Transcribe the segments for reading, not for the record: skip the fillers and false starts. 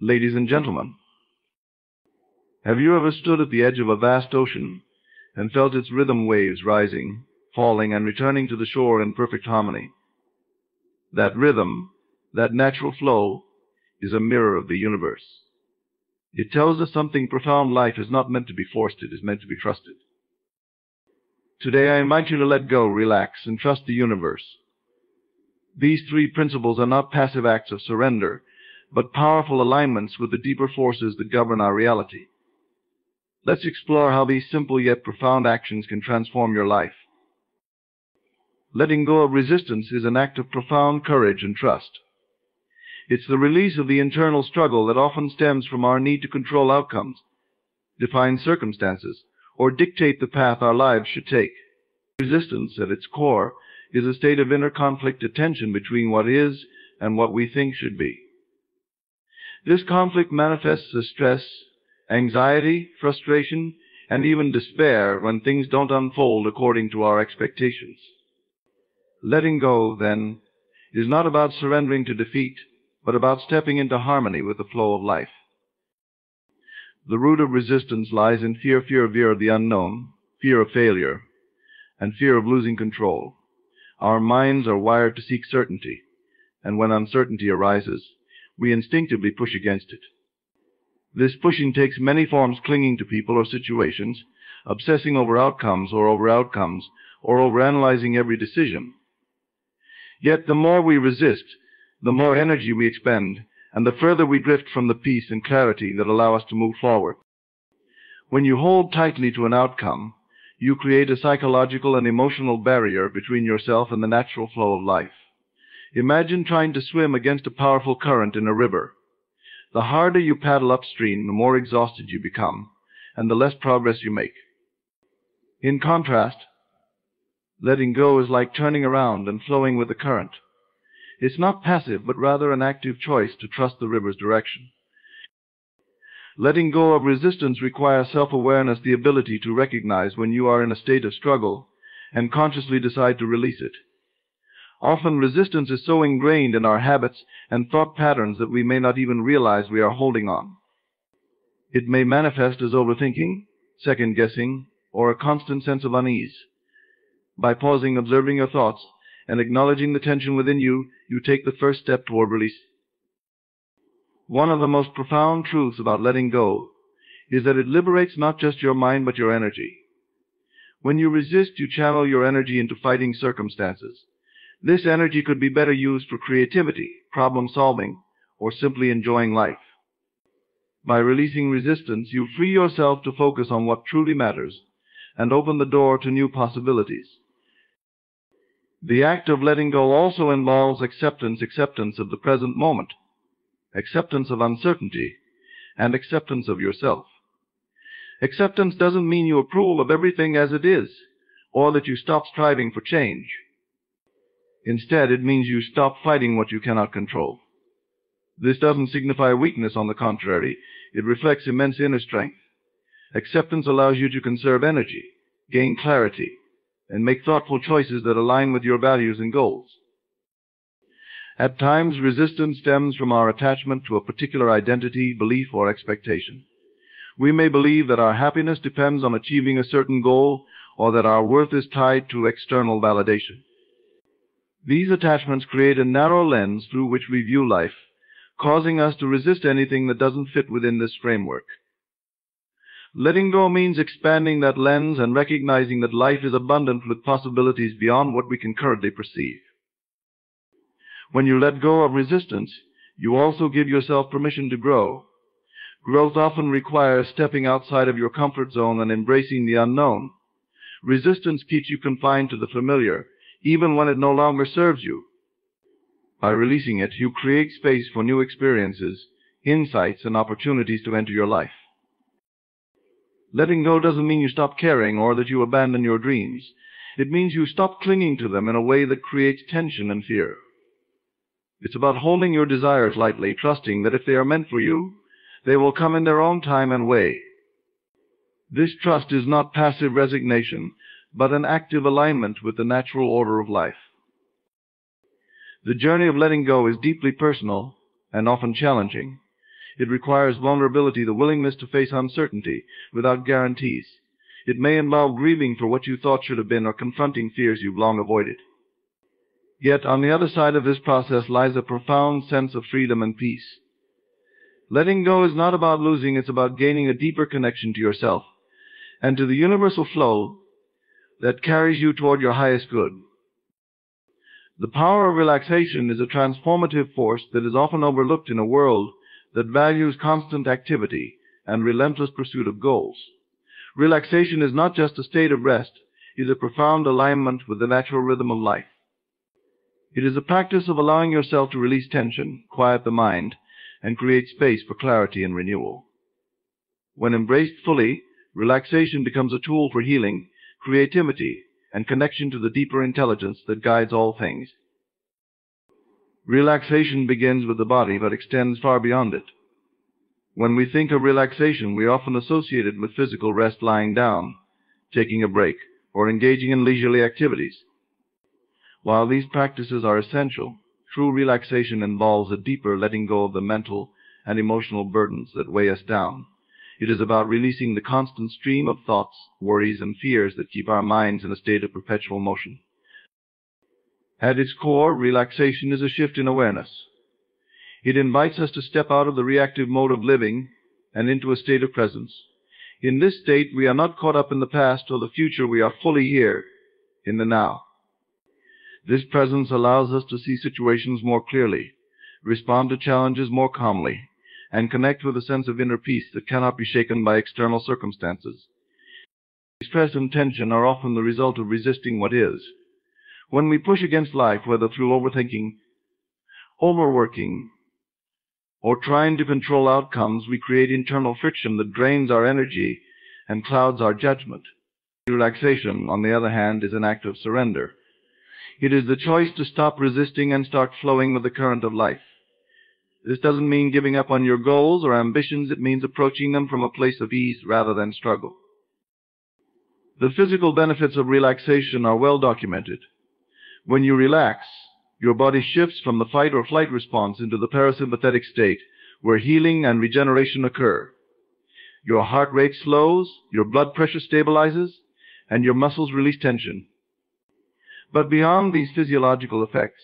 Ladies and gentlemen, have you ever stood at the edge of a vast ocean and felt its rhythm waves rising, falling, and returning to the shore in perfect harmony? That rhythm, that natural flow, is a mirror of the universe. It tells us something profound. Life is not meant to be forced, it is meant to be trusted. Today I invite you to let go, relax, and trust the universe. These three principles are not passive acts of surrender, but powerful alignments with the deeper forces that govern our reality. Let's explore how these simple yet profound actions can transform your life. Letting go of resistance is an act of profound courage and trust. It's the release of the internal struggle that often stems from our need to control outcomes, define circumstances, or dictate the path our lives should take. Resistance, at its core, is a state of inner conflict, a tension between what is and what we think should be. This conflict manifests as stress, anxiety, frustration, and even despair when things don't unfold according to our expectations. Letting go, then, is not about surrendering to defeat, but about stepping into harmony with the flow of life. The root of resistance lies in fear of the unknown, fear of failure, and fear of losing control. Our minds are wired to seek certainty, and when uncertainty arises, we instinctively push against it. This pushing takes many forms: clinging to people or situations, obsessing over outcomes, or overanalyzing every decision. Yet the more we resist, the more energy we expend, and the further we drift from the peace and clarity that allow us to move forward. When you hold tightly to an outcome, you create a psychological and emotional barrier between yourself and the natural flow of life. Imagine trying to swim against a powerful current in a river. The harder you paddle upstream, the more exhausted you become, and the less progress you make. In contrast, letting go is like turning around and flowing with the current. It's not passive, but rather an active choice to trust the river's direction. Letting go of resistance requires self-awareness, the ability to recognize when you are in a state of struggle and consciously decide to release it. Often resistance is so ingrained in our habits and thought patterns that we may not even realize we are holding on. It may manifest as overthinking, second-guessing, or a constant sense of unease. By pausing, observing your thoughts, and acknowledging the tension within you, you take the first step toward release. One of the most profound truths about letting go is that it liberates not just your mind but your energy. When you resist, you channel your energy into fighting circumstances. This energy could be better used for creativity, problem-solving, or simply enjoying life. By releasing resistance, you free yourself to focus on what truly matters and open the door to new possibilities. The act of letting go also involves acceptance of the present moment, acceptance of uncertainty, and acceptance of yourself. Acceptance doesn't mean you approve of everything as it is, or that you stop striving for change. Instead, it means you stop fighting what you cannot control. This doesn't signify weakness; on the contrary, it reflects immense inner strength. Acceptance allows you to conserve energy, gain clarity, and make thoughtful choices that align with your values and goals. At times, resistance stems from our attachment to a particular identity, belief, or expectation. We may believe that our happiness depends on achieving a certain goal, or that our worth is tied to external validation. These attachments create a narrow lens through which we view life, causing us to resist anything that doesn't fit within this framework. Letting go means expanding that lens and recognizing that life is abundant with possibilities beyond what we can currently perceive. When you let go of resistance, you also give yourself permission to grow. Growth often requires stepping outside of your comfort zone and embracing the unknown. Resistance keeps you confined to the familiar, even when it no longer serves you. By releasing it, you create space for new experiences, insights, and opportunities to enter your life. Letting go doesn't mean you stop caring or that you abandon your dreams. It means you stop clinging to them in a way that creates tension and fear. It's about holding your desires lightly, trusting that if they are meant for you, they will come in their own time and way. This trust is not passive resignation, but an active alignment with the natural order of life. The journey of letting go is deeply personal and often challenging. It requires vulnerability, the willingness to face uncertainty without guarantees. It may involve grieving for what you thought should have been or confronting fears you've long avoided. Yet, on the other side of this process lies a profound sense of freedom and peace. Letting go is not about losing, it's about gaining a deeper connection to yourself and to the universal flow that carries you toward your highest good. The power of relaxation is a transformative force that is often overlooked in a world that values constant activity and relentless pursuit of goals. Relaxation is not just a state of rest, it is a profound alignment with the natural rhythm of life. It is a practice of allowing yourself to release tension, quiet the mind, and create space for clarity and renewal. When embraced fully, relaxation becomes a tool for healing, creativity, and connection to the deeper intelligence that guides all things. Relaxation begins with the body but extends far beyond it. When we think of relaxation, we often associate it with physical rest, lying down, taking a break, or engaging in leisurely activities. While these practices are essential, true relaxation involves a deeper letting go of the mental and emotional burdens that weigh us down. It is about releasing the constant stream of thoughts, worries, and fears that keep our minds in a state of perpetual motion. At its core, relaxation is a shift in awareness. It invites us to step out of the reactive mode of living and into a state of presence. In this state, we are not caught up in the past or the future. We are fully here, in the now. This presence allows us to see situations more clearly, respond to challenges more calmly, and connect with a sense of inner peace that cannot be shaken by external circumstances. Stress and tension are often the result of resisting what is. When we push against life, whether through overthinking, overworking, or trying to control outcomes, we create internal friction that drains our energy and clouds our judgment. Relaxation, on the other hand, is an act of surrender. It is the choice to stop resisting and start flowing with the current of life. This doesn't mean giving up on your goals or ambitions. It means approaching them from a place of ease rather than struggle. The physical benefits of relaxation are well documented. When you relax, your body shifts from the fight or flight response into the parasympathetic state, where healing and regeneration occur. Your heart rate slows, your blood pressure stabilizes, and your muscles release tension. But beyond these physiological effects,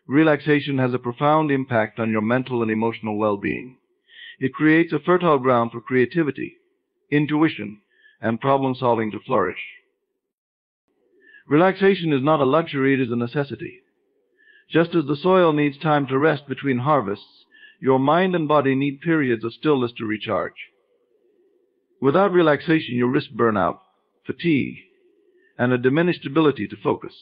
relaxation has a profound impact on your mental and emotional well-being. It creates a fertile ground for creativity, intuition, and problem-solving to flourish. Relaxation is not a luxury, it is a necessity. Just as the soil needs time to rest between harvests, your mind and body need periods of stillness to recharge. Without relaxation, you risk burnout, fatigue, and a diminished ability to focus.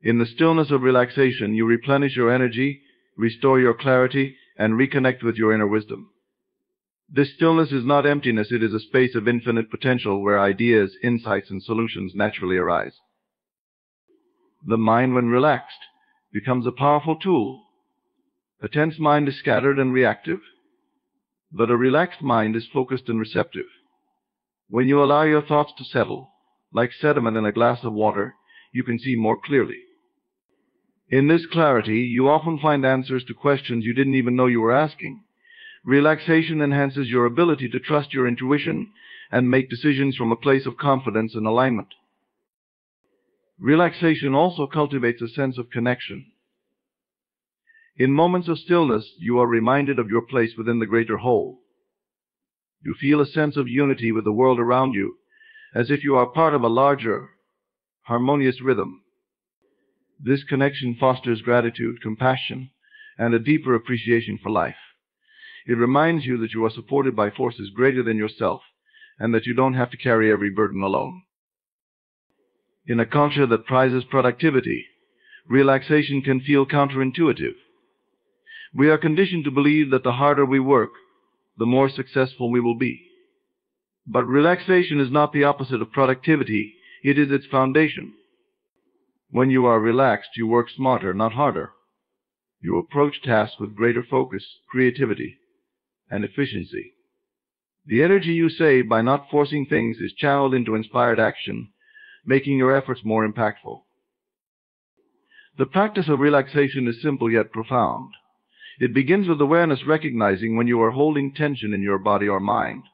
In the stillness of relaxation, you replenish your energy, restore your clarity, and reconnect with your inner wisdom. This stillness is not emptiness, it is a space of infinite potential where ideas, insights, and solutions naturally arise. The mind, when relaxed, becomes a powerful tool. A tense mind is scattered and reactive, but a relaxed mind is focused and receptive. When you allow your thoughts to settle, like sediment in a glass of water, you can see more clearly. In this clarity, you often find answers to questions you didn't even know you were asking. Relaxation enhances your ability to trust your intuition and make decisions from a place of confidence and alignment. Relaxation also cultivates a sense of connection. In moments of stillness, you are reminded of your place within the greater whole. You feel a sense of unity with the world around you, as if you are part of a larger, harmonious rhythm. This connection fosters gratitude, compassion, and a deeper appreciation for life. It reminds you that you are supported by forces greater than yourself, and that you don't have to carry every burden alone. In a culture that prizes productivity, relaxation can feel counterintuitive. We are conditioned to believe that the harder we work, the more successful we will be. But relaxation is not the opposite of productivity, it is its foundation. When you are relaxed, you work smarter, not harder. You approach tasks with greater focus, creativity, and efficiency. The energy you save by not forcing things is channeled into inspired action, making your efforts more impactful. The practice of relaxation is simple yet profound. It begins with awareness recognizing when you are holding tension in your body or mind.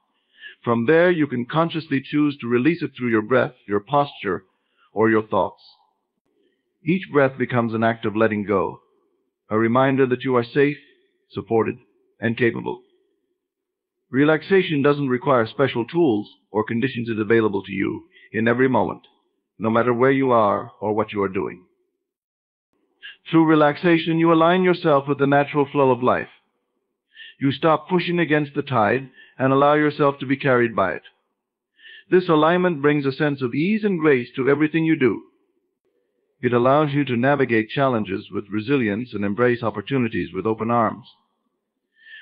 From there, you can consciously choose to release it through your breath, your posture, or your thoughts. Each breath becomes an act of letting go, a reminder that you are safe, supported, and capable. Relaxation doesn't require special tools or conditions it is available to you in every moment, no matter where you are or what you are doing. Through relaxation, you align yourself with the natural flow of life. You stop pushing against the tide and allow yourself to be carried by it. This alignment brings a sense of ease and grace to everything you do. It allows you to navigate challenges with resilience and embrace opportunities with open arms.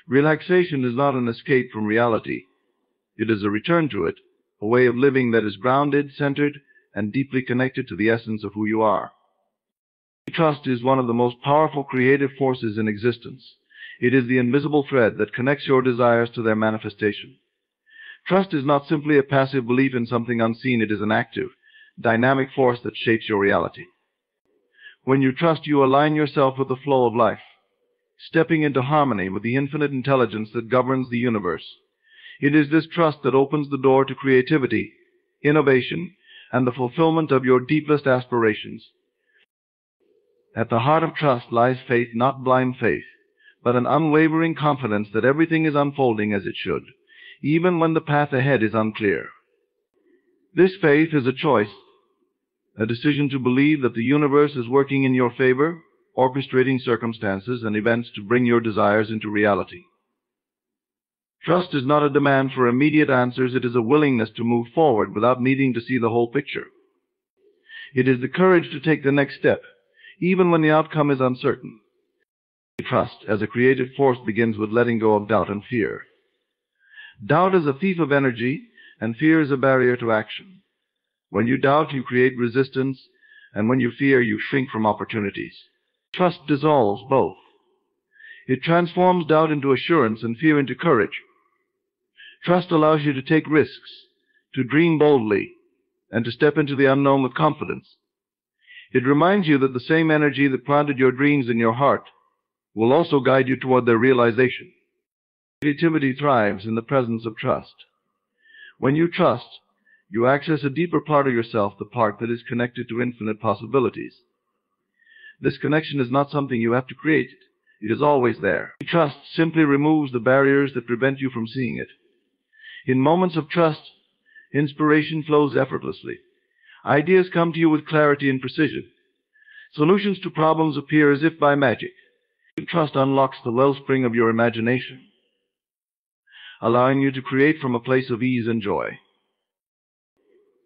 Relaxation is not an escape from reality. It is a return to it, a way of living that is grounded, centered, and deeply connected to the essence of who you are. Trust is one of the most powerful creative forces in existence. It is the invisible thread that connects your desires to their manifestation. Trust is not simply a passive belief in something unseen. It is an active, dynamic force that shapes your reality. When you trust, you align yourself with the flow of life, stepping into harmony with the infinite intelligence that governs the universe. It is this trust that opens the door to creativity, innovation, and the fulfillment of your deepest aspirations. At the heart of trust lies faith, not blind faith, but an unwavering confidence that everything is unfolding as it should, even when the path ahead is unclear. This faith is a choice, a decision to believe that the universe is working in your favor, orchestrating circumstances and events to bring your desires into reality. Trust is not a demand for immediate answers. It is a willingness to move forward without needing to see the whole picture. It is the courage to take the next step, even when the outcome is uncertain. Trust as a creative force begins with letting go of doubt and fear. Doubt is a thief of energy, and fear is a barrier to action. When you doubt, you create resistance, and when you fear, you shrink from opportunities. Trust dissolves both. It transforms doubt into assurance and fear into courage. Trust allows you to take risks, to dream boldly, and to step into the unknown with confidence. It reminds you that the same energy that planted your dreams in your heart will also guide you toward their realization. Creativity thrives in the presence of trust. When you trust, you access a deeper part of yourself, the part that is connected to infinite possibilities. This connection is not something you have to create. It is always there. Trust simply removes the barriers that prevent you from seeing it. In moments of trust, inspiration flows effortlessly. Ideas come to you with clarity and precision. Solutions to problems appear as if by magic. Trust unlocks the wellspring of your imagination, allowing you to create from a place of ease and joy.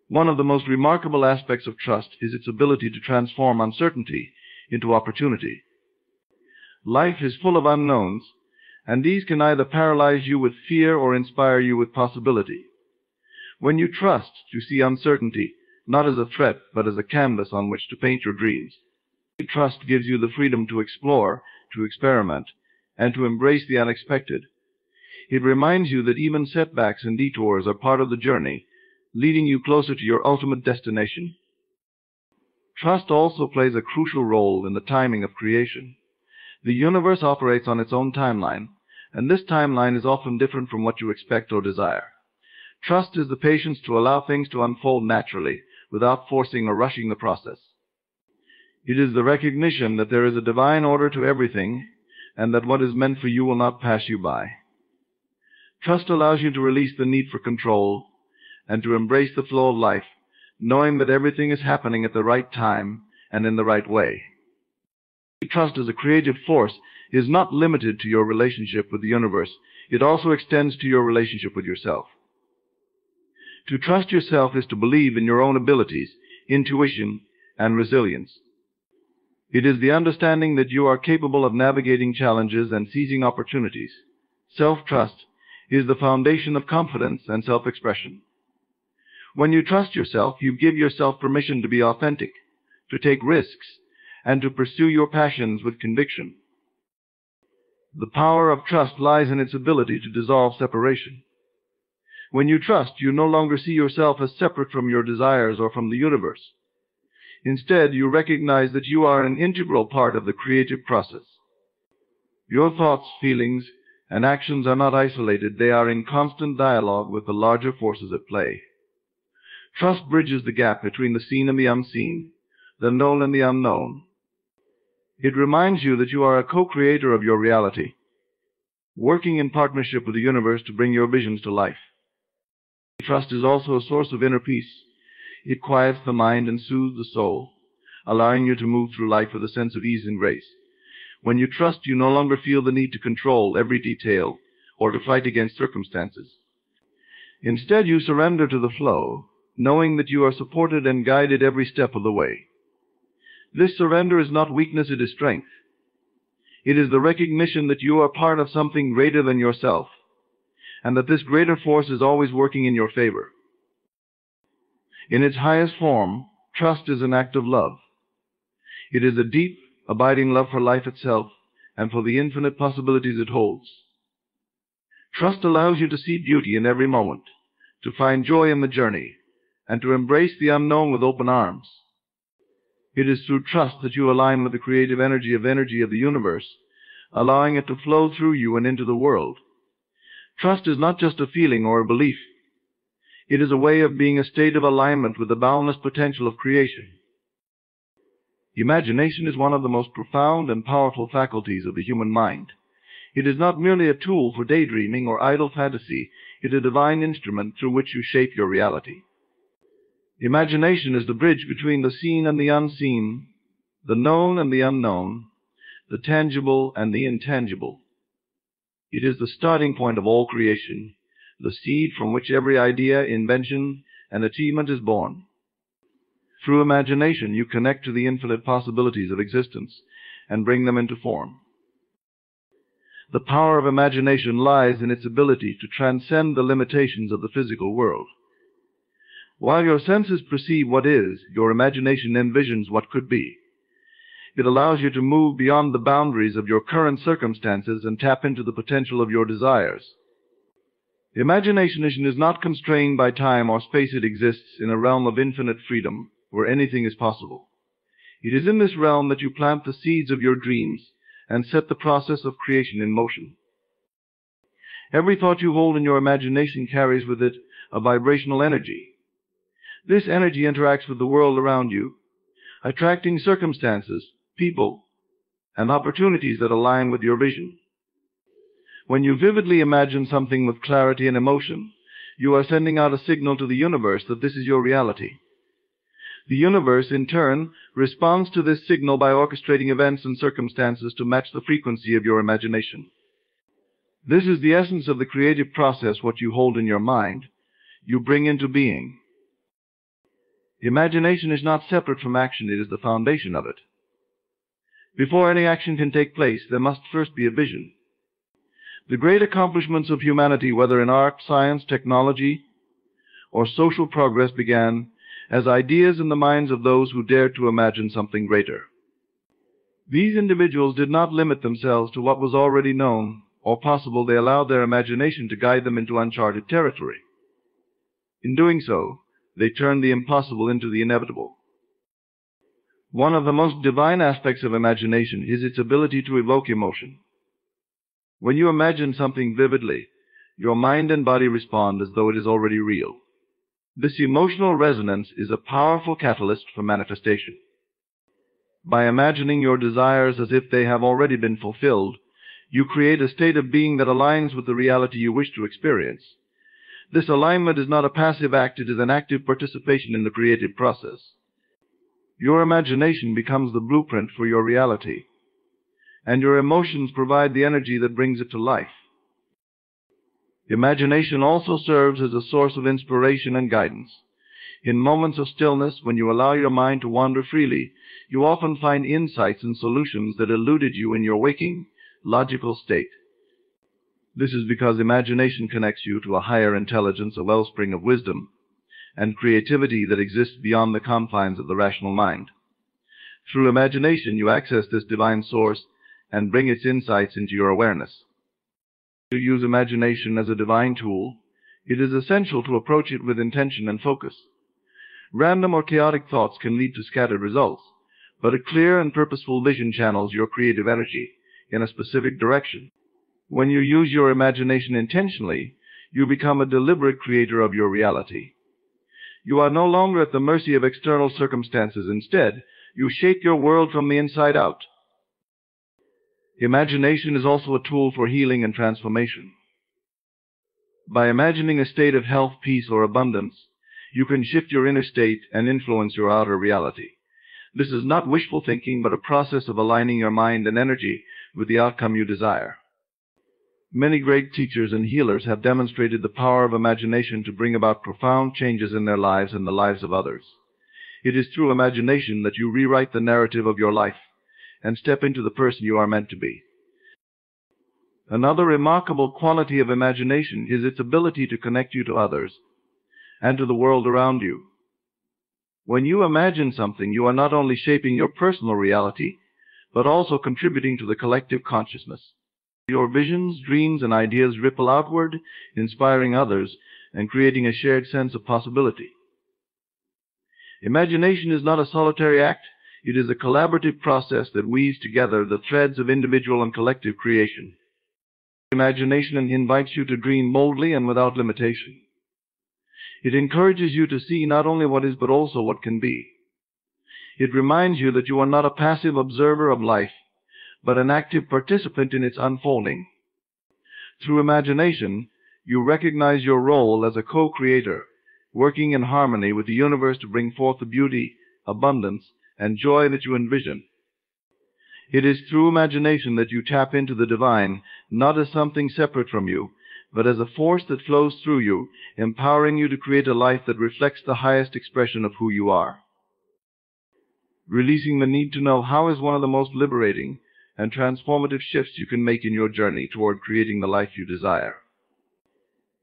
One of the most remarkable aspects of trust is its ability to transform uncertainty into opportunity. Life is full of unknowns, and these can either paralyze you with fear or inspire you with possibility. When you trust, you see uncertainty not as a threat, but as a canvas on which to paint your dreams. Trust gives you the freedom to explore, to experiment, and to embrace the unexpected. It reminds you that even setbacks and detours are part of the journey, leading you closer to your ultimate destination. Trust also plays a crucial role in the timing of creation. The universe operates on its own timeline, and this timeline is often different from what you expect or desire. Trust is the patience to allow things to unfold naturally, without forcing or rushing the process. It is the recognition that there is a divine order to everything, and that what is meant for you will not pass you by. Trust allows you to release the need for control, and to embrace the flow of life, knowing that everything is happening at the right time and in the right way. Trust as a creative force is not limited to your relationship with the universe. It also extends to your relationship with yourself. To trust yourself is to believe in your own abilities, intuition, and resilience. It is the understanding that you are capable of navigating challenges and seizing opportunities. Self-trust is the foundation of confidence and self-expression. When you trust yourself, you give yourself permission to be authentic, to take risks, and to pursue your passions with conviction. The power of trust lies in its ability to dissolve separation. When you trust, you no longer see yourself as separate from your desires or from the universe. Instead, you recognize that you are an integral part of the creative process. Your thoughts, feelings, and actions are not isolated. They are in constant dialogue with the larger forces at play. Trust bridges the gap between the seen and the unseen, the known and the unknown. It reminds you that you are a co-creator of your reality, working in partnership with the universe to bring your visions to life. Trust is also a source of inner peace. It quiets the mind and soothes the soul, allowing you to move through life with a sense of ease and grace. When you trust, you no longer feel the need to control every detail or to fight against circumstances. Instead, you surrender to the flow, knowing that you are supported and guided every step of the way. This surrender is not weakness, it is strength. It is the recognition that you are part of something greater than yourself, and that this greater force is always working in your favor. In its highest form, trust is an act of love. It is a deep, abiding love for life itself and for the infinite possibilities it holds. Trust allows you to see beauty in every moment, to find joy in the journey, and to embrace the unknown with open arms. It is through trust that you align with the creative energy of the universe, allowing it to flow through you and into the world. Trust is not just a feeling or a belief. It is a way of being, a state of alignment with the boundless potential of creation. Imagination is one of the most profound and powerful faculties of the human mind. It is not merely a tool for daydreaming or idle fantasy. It is a divine instrument through which you shape your reality. Imagination is the bridge between the seen and the unseen, the known and the unknown, the tangible and the intangible. It is the starting point of all creation, the seed from which every idea, invention, and achievement is born. Through imagination, you connect to the infinite possibilities of existence and bring them into form. The power of imagination lies in its ability to transcend the limitations of the physical world. While your senses perceive what is, your imagination envisions what could be. It allows you to move beyond the boundaries of your current circumstances and tap into the potential of your desires. Imagination is not constrained by time or space. It exists in a realm of infinite freedom, where anything is possible. It is in this realm that you plant the seeds of your dreams and set the process of creation in motion. Every thought you hold in your imagination carries with it a vibrational energy. This energy interacts with the world around you, attracting circumstances, people, and opportunities that align with your vision. When you vividly imagine something with clarity and emotion, you are sending out a signal to the universe that this is your reality. The universe, in turn, responds to this signal by orchestrating events and circumstances to match the frequency of your imagination. This is the essence of the creative process. What you hold in your mind, you bring into being. Imagination is not separate from action. It is the foundation of it. Before any action can take place, there must first be a vision. The great accomplishments of humanity, whether in art, science, technology, or social progress, began as ideas in the minds of those who dared to imagine something greater. These individuals did not limit themselves to what was already known or possible. They allowed their imagination to guide them into uncharted territory. In doing so, they turned the impossible into the inevitable. One of the most divine aspects of imagination is its ability to evoke emotion. When you imagine something vividly, your mind and body respond as though it is already real. This emotional resonance is a powerful catalyst for manifestation. By imagining your desires as if they have already been fulfilled, you create a state of being that aligns with the reality you wish to experience. This alignment is not a passive act, it is an active participation in the creative process. Your imagination becomes the blueprint for your reality, and your emotions provide the energy that brings it to life. Imagination also serves as a source of inspiration and guidance. In moments of stillness, when you allow your mind to wander freely, you often find insights and solutions that eluded you in your waking, logical state. This is because imagination connects you to a higher intelligence, a wellspring of wisdom, and creativity that exists beyond the confines of the rational mind. Through imagination, you access this divine source and bring its insights into your awareness. To use imagination as a divine tool, it is essential to approach it with intention and focus. Random or chaotic thoughts can lead to scattered results, but a clear and purposeful vision channels your creative energy, in a specific direction. When you use your imagination intentionally, you become a deliberate creator of your reality. You are no longer at the mercy of external circumstances. Instead, you shape your world from the inside out. Imagination is also a tool for healing and transformation. By imagining a state of health, peace, or abundance, you can shift your inner state and influence your outer reality. This is not wishful thinking, but a process of aligning your mind and energy with the outcome you desire. Many great teachers and healers have demonstrated the power of imagination to bring about profound changes in their lives and the lives of others. It is through imagination that you rewrite the narrative of your life and step into the person you are meant to be. Another remarkable quality of imagination is its ability to connect you to others and to the world around you. When you imagine something, you are not only shaping your personal reality, but also contributing to the collective consciousness. Your visions, dreams, and ideas ripple outward, inspiring others and creating a shared sense of possibility. Imagination is not a solitary act. It is a collaborative process that weaves together the threads of individual and collective creation. Imagination invites you to dream boldly and without limitation. It encourages you to see not only what is, but also what can be. It reminds you that you are not a passive observer of life, but an active participant in its unfolding. Through imagination, you recognize your role as a co-creator, working in harmony with the universe to bring forth the beauty, abundance, and joy that you envision. It is through imagination that you tap into the divine, not as something separate from you, but as a force that flows through you, empowering you to create a life that reflects the highest expression of who you are. Releasing the need to know how is one of the most liberating and transformative shifts you can make in your journey toward creating the life you desire.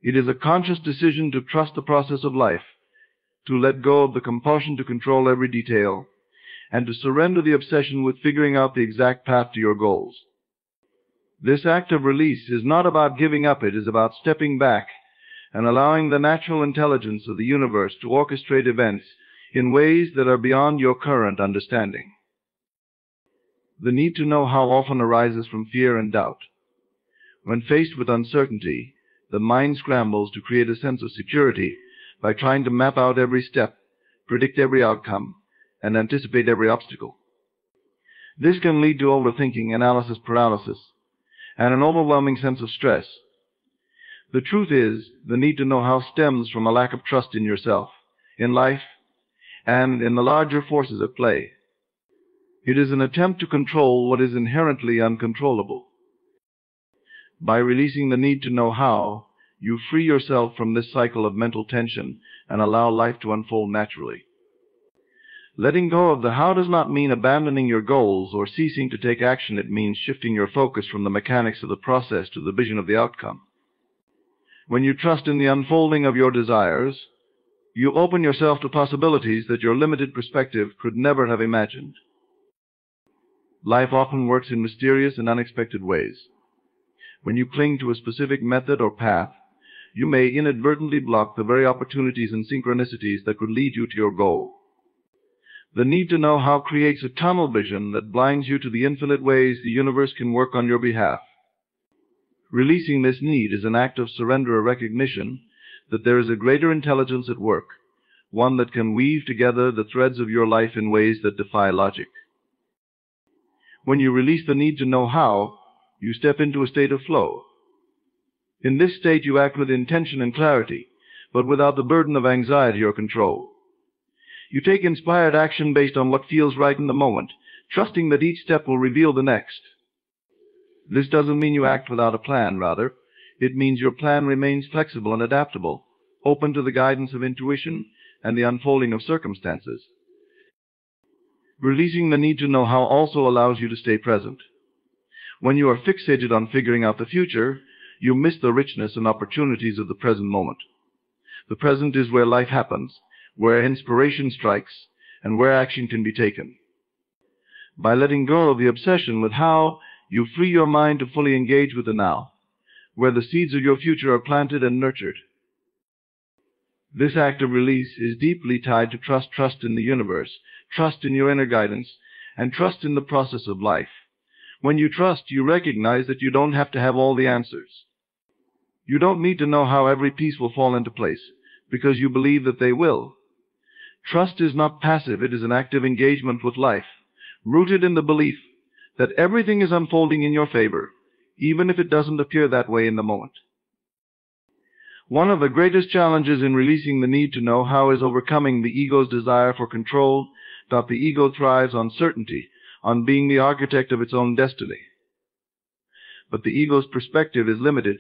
It is a conscious decision to trust the process of life, to let go of the compulsion to control every detail, and to surrender the obsession with figuring out the exact path to your goals. This act of release is not about giving up. It is about stepping back and allowing the natural intelligence of the universe to orchestrate events in ways that are beyond your current understanding. The need to know how often arises from fear and doubt. When faced with uncertainty, the mind scrambles to create a sense of security by trying to map out every step, predict every outcome, and anticipate every obstacle. This can lead to overthinking, analysis paralysis, and an overwhelming sense of stress. The truth is, the need to know how stems from a lack of trust in yourself, in life, and in the larger forces at play. It is an attempt to control what is inherently uncontrollable. By releasing the need to know how, you free yourself from this cycle of mental tension and allow life to unfold naturally. Letting go of the how does not mean abandoning your goals or ceasing to take action. It means shifting your focus from the mechanics of the process to the vision of the outcome. When you trust in the unfolding of your desires, you open yourself to possibilities that your limited perspective could never have imagined. Life often works in mysterious and unexpected ways. When you cling to a specific method or path, you may inadvertently block the very opportunities and synchronicities that could lead you to your goal. The need to know how creates a tunnel vision that blinds you to the infinite ways the universe can work on your behalf. Releasing this need is an act of surrender, a recognition that there is a greater intelligence at work, one that can weave together the threads of your life in ways that defy logic. When you release the need to know how, you step into a state of flow. In this state, you act with intention and clarity, but without the burden of anxiety or control. You take inspired action based on what feels right in the moment, trusting that each step will reveal the next. This doesn't mean you act without a plan, rather. It means your plan remains flexible and adaptable, open to the guidance of intuition and the unfolding of circumstances. Releasing the need to know how also allows you to stay present. When you are fixated on figuring out the future, you miss the richness and opportunities of the present moment. The present is where life happens, where inspiration strikes, and where action can be taken. By letting go of the obsession with how, you free your mind to fully engage with the now, where the seeds of your future are planted and nurtured. This act of release is deeply tied to trust in the universe, trust in your inner guidance, and trust in the process of life. When you trust, you recognize that you don't have to have all the answers. You don't need to know how every piece will fall into place, because you believe that they will. Trust is not passive, it is an active engagement with life, rooted in the belief that everything is unfolding in your favor, even if it doesn't appear that way in the moment. One of the greatest challenges in releasing the need to know how is overcoming the ego's desire for control. The ego thrives on certainty, on being the architect of its own destiny. But the ego's perspective is limited,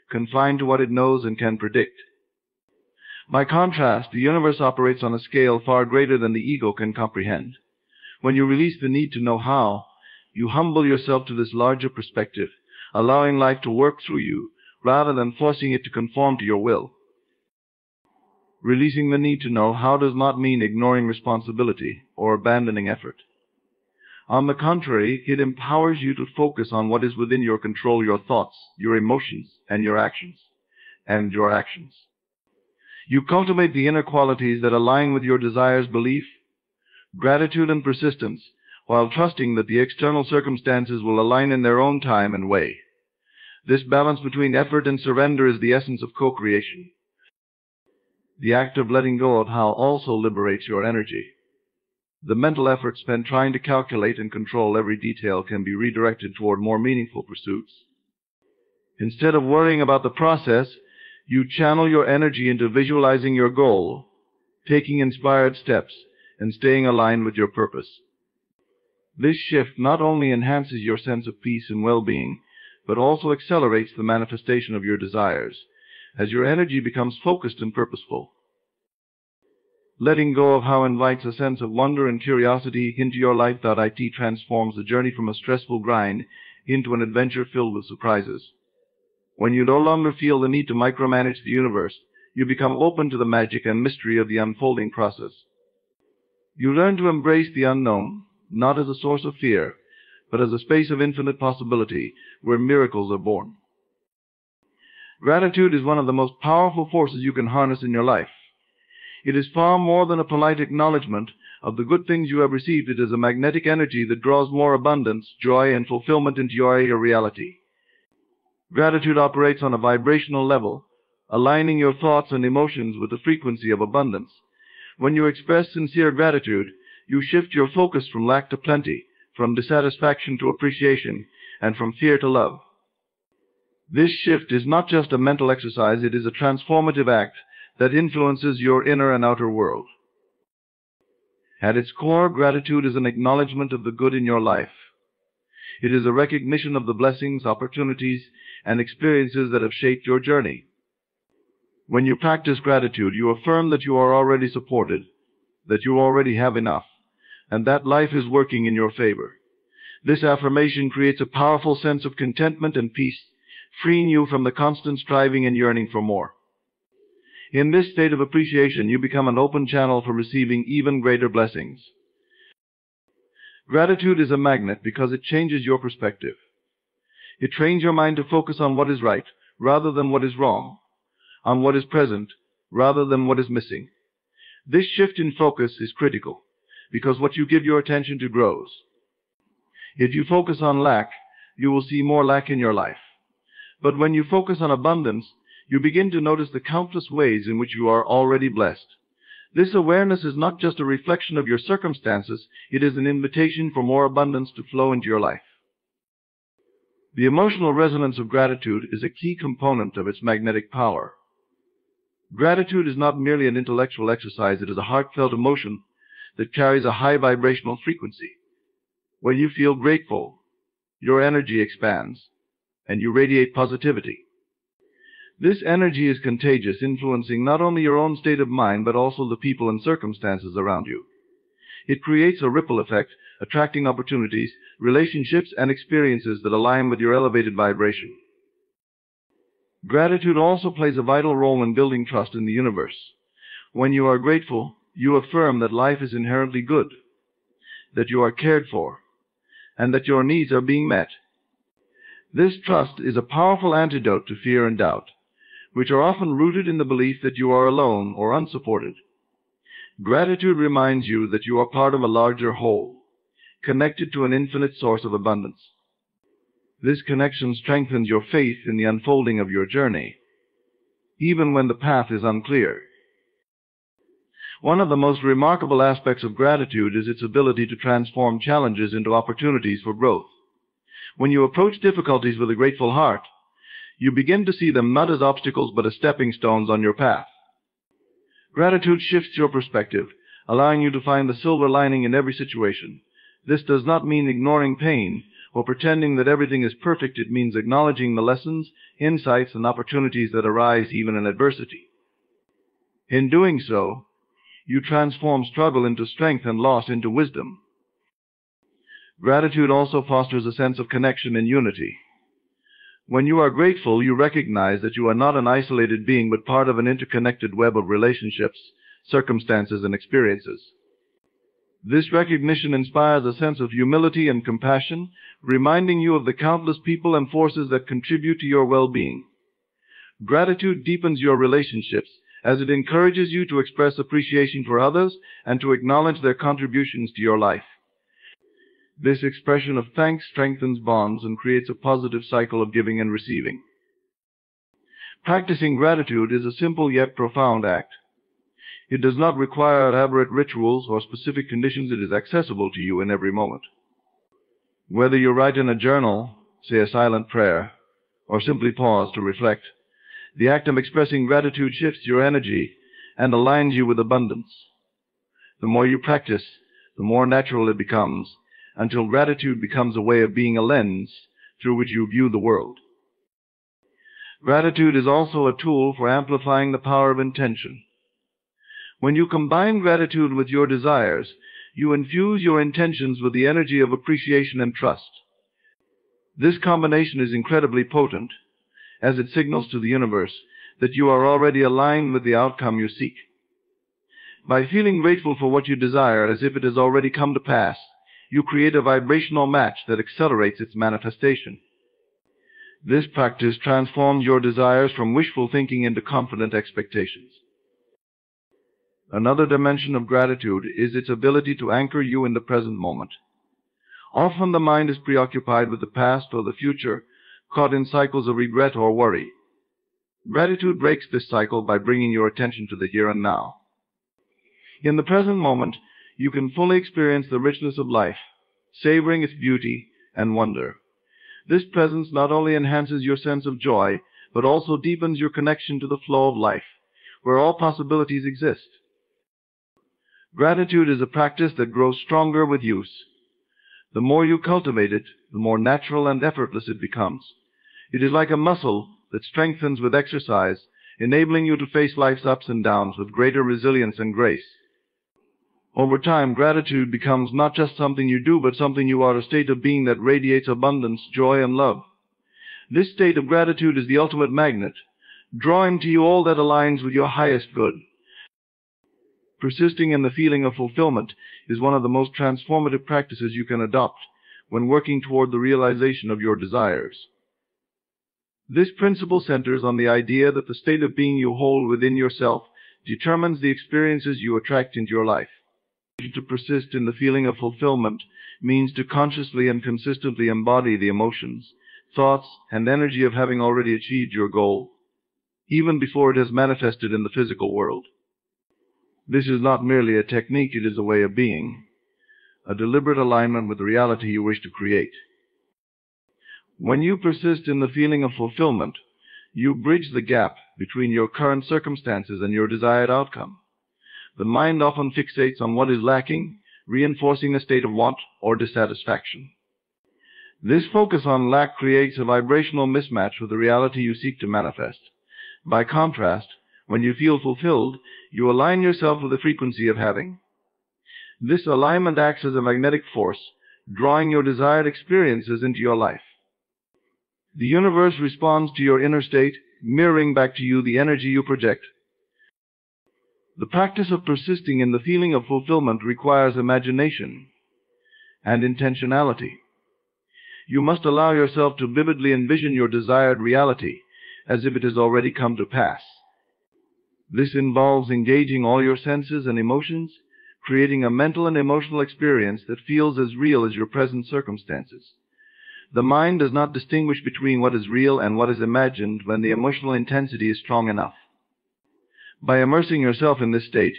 confined to what it knows and can predict. By contrast, the universe operates on a scale far greater than the ego can comprehend. When you release the need to know how, you humble yourself to this larger perspective, allowing life to work through you, rather than forcing it to conform to your will. Releasing the need to know how does not mean ignoring responsibility or abandoning effort. On the contrary, it empowers you to focus on what is within your control, your thoughts, your emotions, and your actions. You cultivate the inner qualities that align with your desires, belief, gratitude, and persistence, while trusting that the external circumstances will align in their own time and way. This balance between effort and surrender is the essence of co-creation. The act of letting go of how also liberates your energy. The mental effort spent trying to calculate and control every detail can be redirected toward more meaningful pursuits. Instead of worrying about the process, you channel your energy into visualizing your goal, taking inspired steps, and staying aligned with your purpose. This shift not only enhances your sense of peace and well-being, but also accelerates the manifestation of your desires, as your energy becomes focused and purposeful. Letting go of how invites a sense of wonder and curiosity into your life. It transforms the journey from a stressful grind into an adventure filled with surprises. When you no longer feel the need to micromanage the universe, you become open to the magic and mystery of the unfolding process. You learn to embrace the unknown, not as a source of fear, but as a space of infinite possibility where miracles are born. Gratitude is one of the most powerful forces you can harness in your life. It is far more than a polite acknowledgement of the good things you have received. It is a magnetic energy that draws more abundance, joy, and fulfillment into your reality. Gratitude operates on a vibrational level, aligning your thoughts and emotions with the frequency of abundance. When you express sincere gratitude, you shift your focus from lack to plenty, from dissatisfaction to appreciation, and from fear to love. This shift is not just a mental exercise, it is a transformative act that influences your inner and outer world. At its core, gratitude is an acknowledgement of the good in your life. It is a recognition of the blessings, opportunities, and experiences that have shaped your journey. When you practice gratitude, you affirm that you are already supported, that you already have enough, and that life is working in your favor. This affirmation creates a powerful sense of contentment and peace, freeing you from the constant striving and yearning for more. In this state of appreciation, you become an open channel for receiving even greater blessings. Gratitude is a magnet because it changes your perspective. It trains your mind to focus on what is right rather than what is wrong, on what is present rather than what is missing. This shift in focus is critical because what you give your attention to grows. If you focus on lack, you will see more lack in your life. But when you focus on abundance, you begin to notice the countless ways in which you are already blessed. This awareness is not just a reflection of your circumstances, it is an invitation for more abundance to flow into your life. The emotional resonance of gratitude is a key component of its magnetic power. Gratitude is not merely an intellectual exercise, it is a heartfelt emotion that carries a high vibrational frequency. When you feel grateful, your energy expands, and you radiate positivity. This energy is contagious, influencing not only your own state of mind, but also the people and circumstances around you. It creates a ripple effect, attracting opportunities, relationships, and experiences that align with your elevated vibration. Gratitude also plays a vital role in building trust in the universe. When you are grateful, you affirm that life is inherently good, that you are cared for, and that your needs are being met. This trust is a powerful antidote to fear and doubt, which are often rooted in the belief that you are alone or unsupported. Gratitude reminds you that you are part of a larger whole, connected to an infinite source of abundance. This connection strengthens your faith in the unfolding of your journey, even when the path is unclear. One of the most remarkable aspects of gratitude is its ability to transform challenges into opportunities for growth. When you approach difficulties with a grateful heart, you begin to see them not as obstacles but as stepping stones on your path. Gratitude shifts your perspective, allowing you to find the silver lining in every situation. This does not mean ignoring pain or pretending that everything is perfect. It means acknowledging the lessons, insights, and opportunities that arise even in adversity. In doing so, you transform struggle into strength and loss into wisdom. Gratitude also fosters a sense of connection and unity. When you are grateful, you recognize that you are not an isolated being but part of an interconnected web of relationships, circumstances, and experiences. This recognition inspires a sense of humility and compassion, reminding you of the countless people and forces that contribute to your well-being. Gratitude deepens your relationships as it encourages you to express appreciation for others and to acknowledge their contributions to your life. This expression of thanks strengthens bonds and creates a positive cycle of giving and receiving. Practicing gratitude is a simple yet profound act. It does not require elaborate rituals or specific conditions. It is accessible to you in every moment. Whether you write in a journal, say a silent prayer, or simply pause to reflect, the act of expressing gratitude shifts your energy and aligns you with abundance. The more you practice, the more natural it becomes, until gratitude becomes a way of being, a lens through which you view the world. Gratitude is also a tool for amplifying the power of intention. When you combine gratitude with your desires, you infuse your intentions with the energy of appreciation and trust. This combination is incredibly potent, as it signals to the universe that you are already aligned with the outcome you seek. By feeling grateful for what you desire as if it has already come to pass, you create a vibrational match that accelerates its manifestation. This practice transforms your desires from wishful thinking into confident expectations. Another dimension of gratitude is its ability to anchor you in the present moment. Often the mind is preoccupied with the past or the future, caught in cycles of regret or worry. Gratitude breaks this cycle by bringing your attention to the here and now. In the present moment, you can fully experience the richness of life, savoring its beauty and wonder. This presence not only enhances your sense of joy, but also deepens your connection to the flow of life, where all possibilities exist. Gratitude is a practice that grows stronger with use. The more you cultivate it, the more natural and effortless it becomes. It is like a muscle that strengthens with exercise, enabling you to face life's ups and downs with greater resilience and grace. Over time, gratitude becomes not just something you do, but something you are, a state of being that radiates abundance, joy, and love. This state of gratitude is the ultimate magnet, drawing to you all that aligns with your highest good. Persisting in the feeling of fulfillment is one of the most transformative practices you can adopt when working toward the realization of your desires. This principle centers on the idea that the state of being you hold within yourself determines the experiences you attract into your life. To persist in the feeling of fulfillment means to consciously and consistently embody the emotions, thoughts, and energy of having already achieved your goal, even before it has manifested in the physical world. This is not merely a technique, it is a way of being, a deliberate alignment with the reality you wish to create. When you persist in the feeling of fulfillment, you bridge the gap between your current circumstances and your desired outcome. The mind often fixates on what is lacking, reinforcing a state of want or dissatisfaction. This focus on lack creates a vibrational mismatch with the reality you seek to manifest. By contrast, when you feel fulfilled, you align yourself with the frequency of having. This alignment acts as a magnetic force, drawing your desired experiences into your life. The universe responds to your inner state, mirroring back to you the energy you project. The practice of persisting in the feeling of fulfillment requires imagination and intentionality. You must allow yourself to vividly envision your desired reality as if it has already come to pass. This involves engaging all your senses and emotions, creating a mental and emotional experience that feels as real as your present circumstances. The mind does not distinguish between what is real and what is imagined when the emotional intensity is strong enough. By immersing yourself in this state,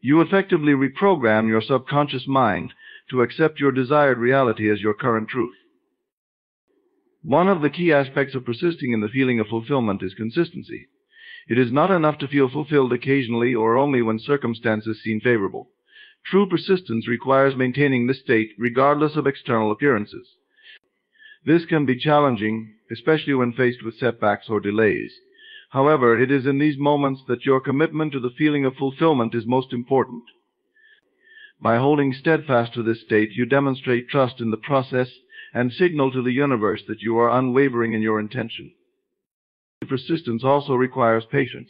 you effectively reprogram your subconscious mind to accept your desired reality as your current truth. One of the key aspects of persisting in the feeling of fulfillment is consistency. It is not enough to feel fulfilled occasionally or only when circumstances seem favorable. True persistence requires maintaining this state regardless of external appearances. This can be challenging, especially when faced with setbacks or delays. However, it is in these moments that your commitment to the feeling of fulfillment is most important. By holding steadfast to this state, you demonstrate trust in the process and signal to the universe that you are unwavering in your intention. Persistence also requires patience.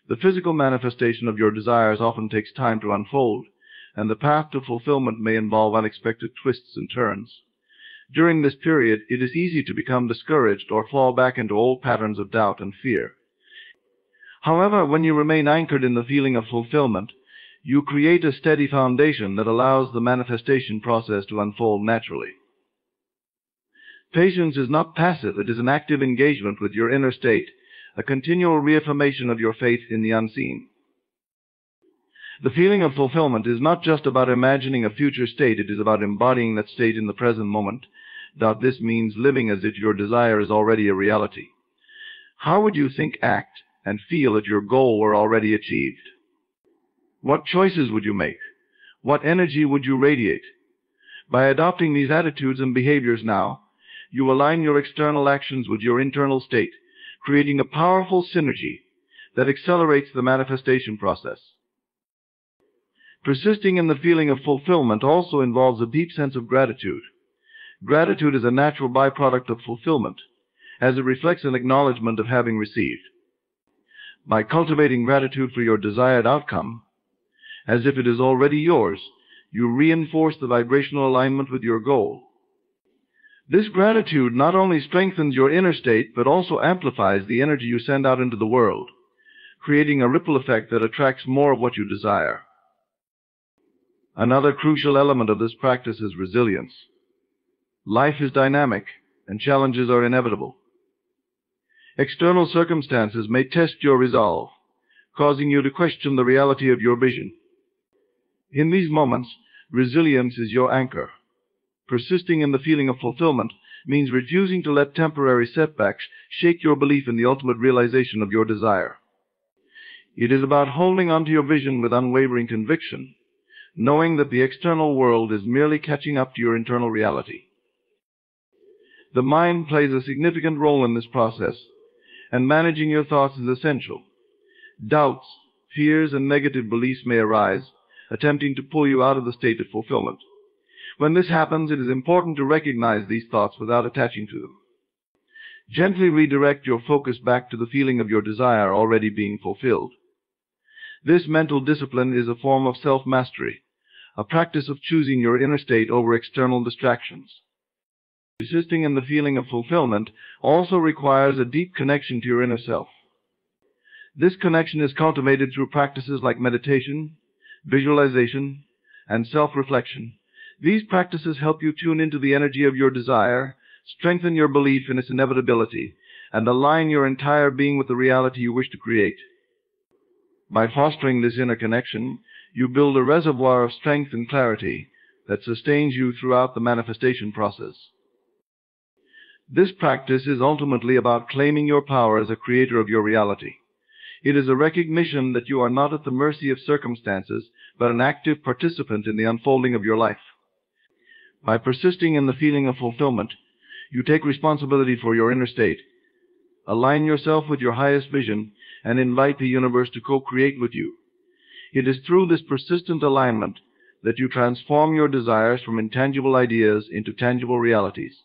The physical manifestation of your desires often takes time to unfold, and the path to fulfillment may involve unexpected twists and turns. During this period, it is easy to become discouraged or fall back into old patterns of doubt and fear. However, when you remain anchored in the feeling of fulfillment, you create a steady foundation that allows the manifestation process to unfold naturally. Patience is not passive, it is an active engagement with your inner state, a continual reaffirmation of your faith in the unseen. The feeling of fulfillment is not just about imagining a future state, it is about embodying that state in the present moment. This means living as if your desire is already a reality. How would you think, act, and feel if your goal were already achieved? What choices would you make? What energy would you radiate? By adopting these attitudes and behaviors now, you align your external actions with your internal state, creating a powerful synergy that accelerates the manifestation process. Persisting in the feeling of fulfillment also involves a deep sense of gratitude. Gratitude is a natural byproduct of fulfillment, as it reflects an acknowledgement of having received. By cultivating gratitude for your desired outcome, as if it is already yours, you reinforce the vibrational alignment with your goal. This gratitude not only strengthens your inner state, but also amplifies the energy you send out into the world, creating a ripple effect that attracts more of what you desire. Another crucial element of this practice is resilience. Life is dynamic, and challenges are inevitable. External circumstances may test your resolve, causing you to question the reality of your vision. In these moments, resilience is your anchor. Persisting in the feeling of fulfillment means refusing to let temporary setbacks shake your belief in the ultimate realization of your desire. It is about holding on to your vision with unwavering conviction, knowing that the external world is merely catching up to your internal reality. The mind plays a significant role in this process, and managing your thoughts is essential. Doubts, fears, and negative beliefs may arise, attempting to pull you out of the state of fulfillment. When this happens, it is important to recognize these thoughts without attaching to them. Gently redirect your focus back to the feeling of your desire already being fulfilled. This mental discipline is a form of self-mastery, a practice of choosing your inner state over external distractions. Persisting in the feeling of fulfillment also requires a deep connection to your inner self. This connection is cultivated through practices like meditation, visualization, and self-reflection. These practices help you tune into the energy of your desire, strengthen your belief in its inevitability, and align your entire being with the reality you wish to create. By fostering this inner connection, you build a reservoir of strength and clarity that sustains you throughout the manifestation process. This practice is ultimately about claiming your power as a creator of your reality. It is a recognition that you are not at the mercy of circumstances, but an active participant in the unfolding of your life. By persisting in the feeling of fulfillment, you take responsibility for your inner state, align yourself with your highest vision, and invite the universe to co-create with you. It is through this persistent alignment that you transform your desires from intangible ideas into tangible realities.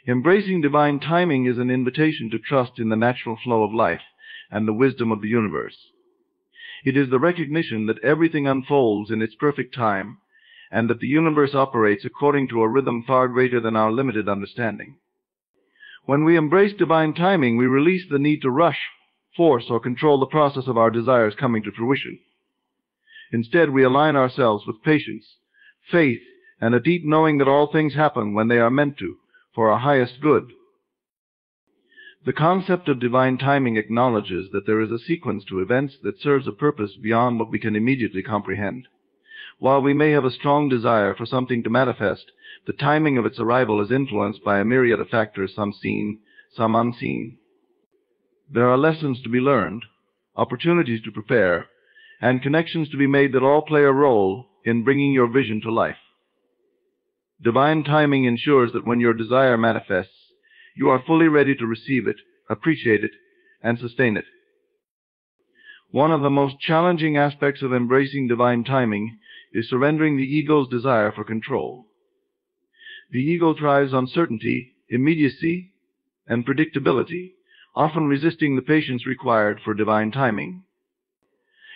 Embracing divine timing is an invitation to trust in the natural flow of life and the wisdom of the universe. It is the recognition that everything unfolds in its perfect time, and that the universe operates according to a rhythm far greater than our limited understanding. When we embrace divine timing, we release the need to rush, force, or control the process of our desires coming to fruition. Instead, we align ourselves with patience, faith, and a deep knowing that all things happen when they are meant to, for our highest good. The concept of divine timing acknowledges that there is a sequence to events that serves a purpose beyond what we can immediately comprehend. While we may have a strong desire for something to manifest, the timing of its arrival is influenced by a myriad of factors, some seen, some unseen. There are lessons to be learned, opportunities to prepare, and connections to be made that all play a role in bringing your vision to life. Divine timing ensures that when your desire manifests, you are fully ready to receive it, appreciate it, and sustain it. One of the most challenging aspects of embracing divine timing is surrendering the ego's desire for control. The ego thrives on certainty, immediacy, and predictability, often resisting the patience required for divine timing.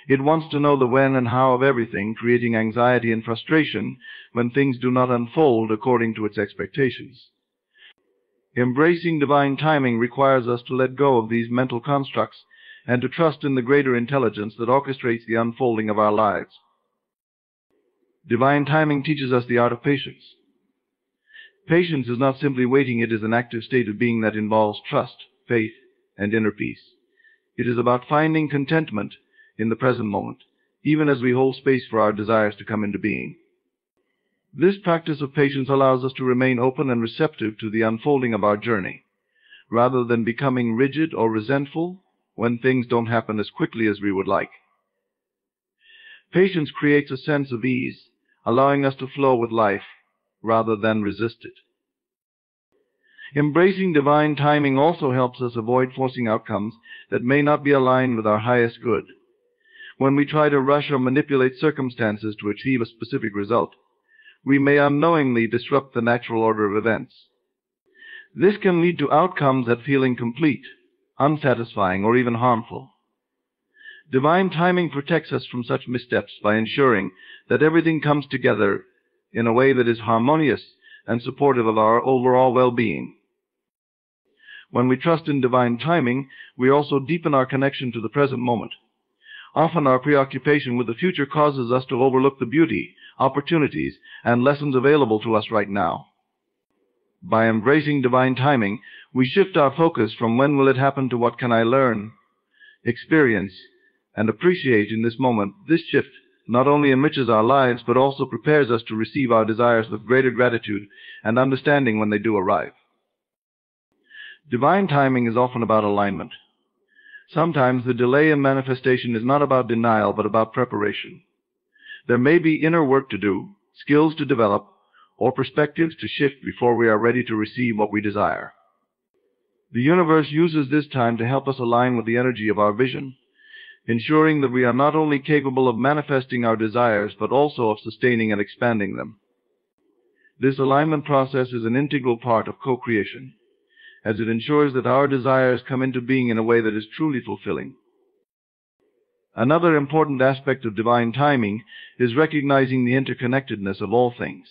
It wants to know the when and how of everything, creating anxiety and frustration when things do not unfold according to its expectations. Embracing divine timing requires us to let go of these mental constructs and to trust in the greater intelligence that orchestrates the unfolding of our lives. Divine timing teaches us the art of patience. Patience is not simply waiting, it is an active state of being that involves trust, faith, and inner peace. It is about finding contentment in the present moment, even as we hold space for our desires to come into being. This practice of patience allows us to remain open and receptive to the unfolding of our journey, rather than becoming rigid or resentful when things don't happen as quickly as we would like. Patience creates a sense of ease, allowing us to flow with life rather than resist it. Embracing divine timing also helps us avoid forcing outcomes that may not be aligned with our highest good. When we try to rush or manipulate circumstances to achieve a specific result, we may unknowingly disrupt the natural order of events. This can lead to outcomes that feel incomplete, unsatisfying, or even harmful. Divine timing protects us from such missteps by ensuring that everything comes together in a way that is harmonious and supportive of our overall well-being. When we trust in divine timing, we also deepen our connection to the present moment. Often our preoccupation with the future causes us to overlook the beauty, opportunities, and lessons available to us right now. By embracing divine timing, we shift our focus from when will it happen to what can I learn, experience, and appreciate in this moment. This shift not only enriches our lives, but also prepares us to receive our desires with greater gratitude and understanding when they do arrive. Divine timing is often about alignment. Sometimes the delay in manifestation is not about denial, but about preparation. There may be inner work to do, skills to develop, or perspectives to shift before we are ready to receive what we desire. The universe uses this time to help us align with the energy of our vision, ensuring that we are not only capable of manifesting our desires, but also of sustaining and expanding them. This alignment process is an integral part of co-creation, as it ensures that our desires come into being in a way that is truly fulfilling. Another important aspect of divine timing is recognizing the interconnectedness of all things.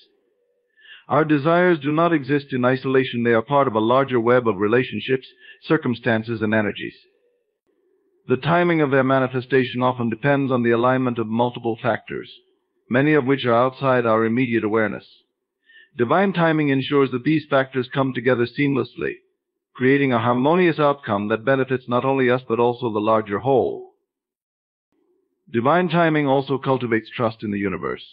Our desires do not exist in isolation. They are part of a larger web of relationships, circumstances, and energies. The timing of their manifestation often depends on the alignment of multiple factors, many of which are outside our immediate awareness. Divine timing ensures that these factors come together seamlessly, creating a harmonious outcome that benefits not only us but also the larger whole. Divine timing also cultivates trust in the universe.